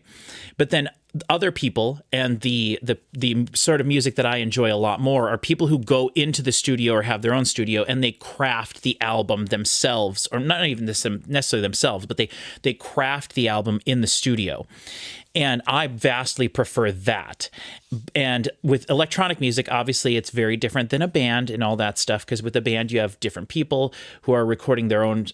But then other people, and the sort of music that I enjoy a lot more, are people who go into the studio or have their own studio and they craft the album themselves, or not even necessarily themselves, but they craft the album in the studio. And I vastly prefer that. And with electronic music, obviously, it's very different than a band and all that stuff, because with a band, you have different people who are recording their own,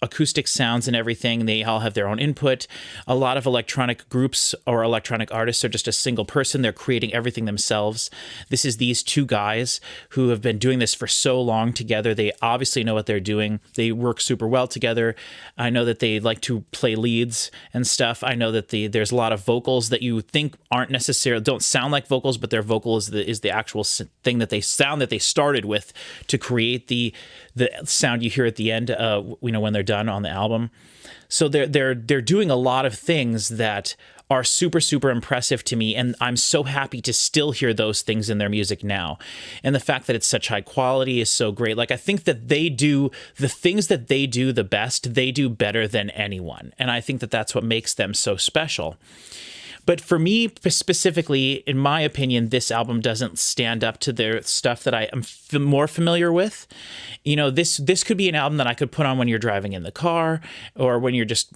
acoustic sounds and everything. They all have their own input. A lot of electronic groups or electronic artists are just a single person. They're creating everything themselves. This is these two guys who have been doing this for so long together. They obviously know what they're doing. They work super well together. I know that they like to play leads and stuff. I know that there's a lot of vocals that you think don't sound like vocals, but their vocal is the actual thing that they started with to create the sound you hear at the end, when they're done on the album. So they're doing a lot of things that are super, super impressive to me, and I'm so happy to still hear those things in their music now. And the fact that it's such high quality is so great. Like, I think that they do the things that they do the best, they do better than anyone. And I think that that's what makes them so special. But for me specifically, in my opinion, this album doesn't stand up to their stuff that I am more familiar with. This could be an album that I could put on when you're driving in the car, or when you're just,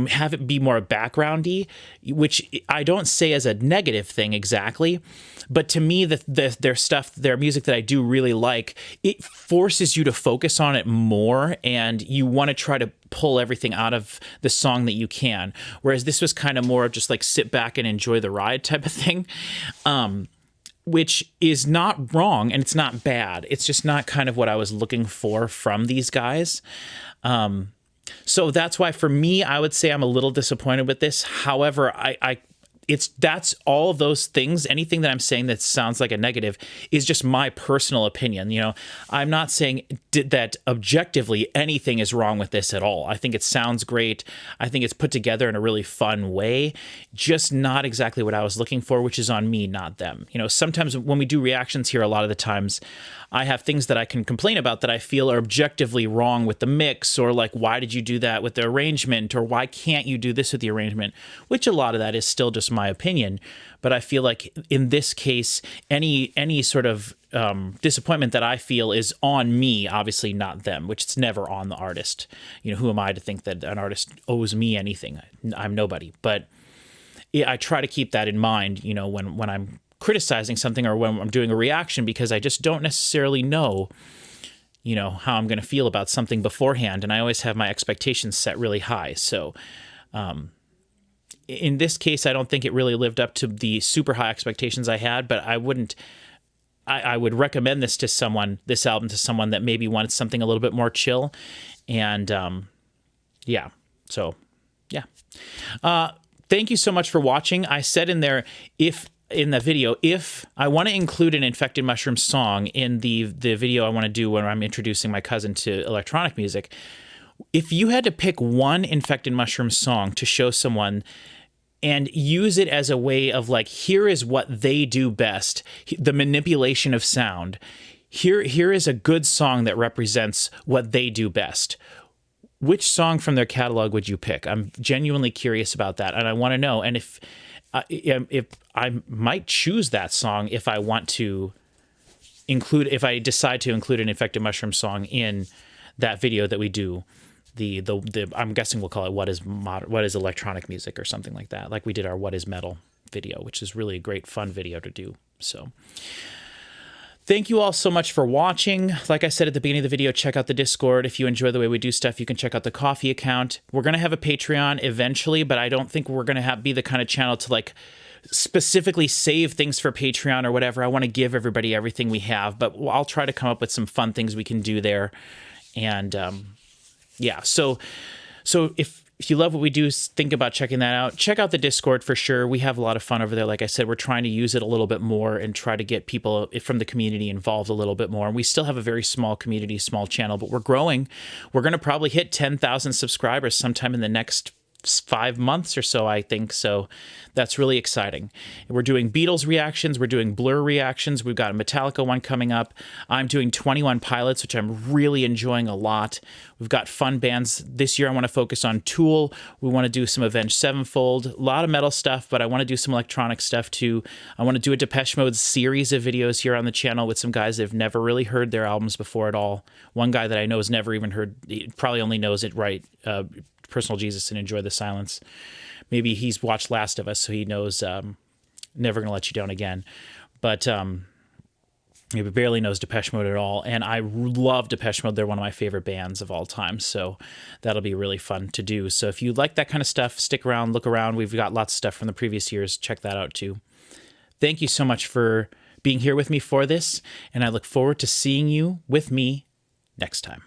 have it be more backgroundy, which I don't say as a negative thing exactly. But to me, their stuff, their music that I do really like, it forces you to focus on it more, and you want to try to pull everything out of the song that you can. Whereas this was kind of more of just like sit back and enjoy the ride type of thing, which is not wrong and it's not bad. It's just not kind of what I was looking for from these guys. So that's why for me, I would say I'm a little disappointed with this. However, that's all of those things. Anything that I'm saying that sounds like a negative is just my personal opinion. I'm not saying that objectively anything is wrong with this at all. I think it sounds great. I think it's put together in a really fun way, just not exactly what I was looking for, which is on me, not them. Sometimes when we do reactions here, a lot of the times I have things that I can complain about that I feel are objectively wrong with the mix, or like, why did you do that with the arrangement, or why can't you do this with the arrangement, which a lot of that is still just my opinion. But I feel like in this case, any sort of disappointment that I feel is on me, obviously not them, which it's never on the artist. Who am I to think that an artist owes me anything? I'm nobody. But yeah, I try to keep that in mind, when I'm criticizing something or when I'm doing a reaction, because I just don't necessarily know, how I'm going to feel about something beforehand. And I always have my expectations set really high. So, in this case, I don't think it really lived up to the super high expectations I had, but I would recommend this album to someone that maybe wants something a little bit more chill. And, thank you so much for watching. I said in there, in the video, if I want to include an Infected Mushroom song in the video I want to do when I'm introducing my cousin to electronic music, if you had to pick one Infected Mushroom song to show someone and use it as a way of like, here is what they do best, the manipulation of sound, here is a good song that represents what they do best, which song from their catalog would you pick? I'm genuinely curious about that, and I want to know. And if I might choose that song if I want to if I decide to include an Infected Mushroom song in that video that we do. I'm guessing we'll call it what is electronic music or something like that, like we did our What is Metal video, which is really a great fun video to do. So thank you all so much for watching. Like I said at the beginning of the video, check out the Discord. If you enjoy the way we do stuff, you can check out the Ko-fi account. We're going to have a Patreon eventually, but I don't think we're going to be the kind of channel to like specifically save things for Patreon or whatever. I want to give everybody everything we have, but I'll try to come up with some fun things we can do there. And yeah, so if you love what we do, think about checking that out. Check out the Discord for sure. We have a lot of fun over there. Like I said, we're trying to use it a little bit more and try to get people from the community involved a little bit more. And we still have a very small community, small channel, but we're growing. We're going to probably hit 10,000 subscribers sometime in the next 5 months or so, I think. So that's really exciting. We're doing Beatles reactions. We're doing Blur reactions. We've got a Metallica one coming up. I'm doing 21 Pilots, which I'm really enjoying a lot. We've got fun bands. This year I want to focus on Tool. We want to do some Avenged Sevenfold, a lot of metal stuff, but I want to do some electronic stuff too. I want to do a Depeche Mode series of videos here on the channel with some guys that have never really heard their albums before at all. One guy that I know has never even heard, he probably only knows it right, Personal Jesus and Enjoy the Silence. Maybe he's watched Last of Us, so he knows Never Gonna Let You Down Again. But maybe barely knows Depeche Mode at all. And I love Depeche Mode. They're one of my favorite bands of all time. So that'll be really fun to do. So if you like that kind of stuff, stick around, look around. We've got lots of stuff from the previous years. Check that out too. Thank you so much for being here with me for this. And I look forward to seeing you with me next time.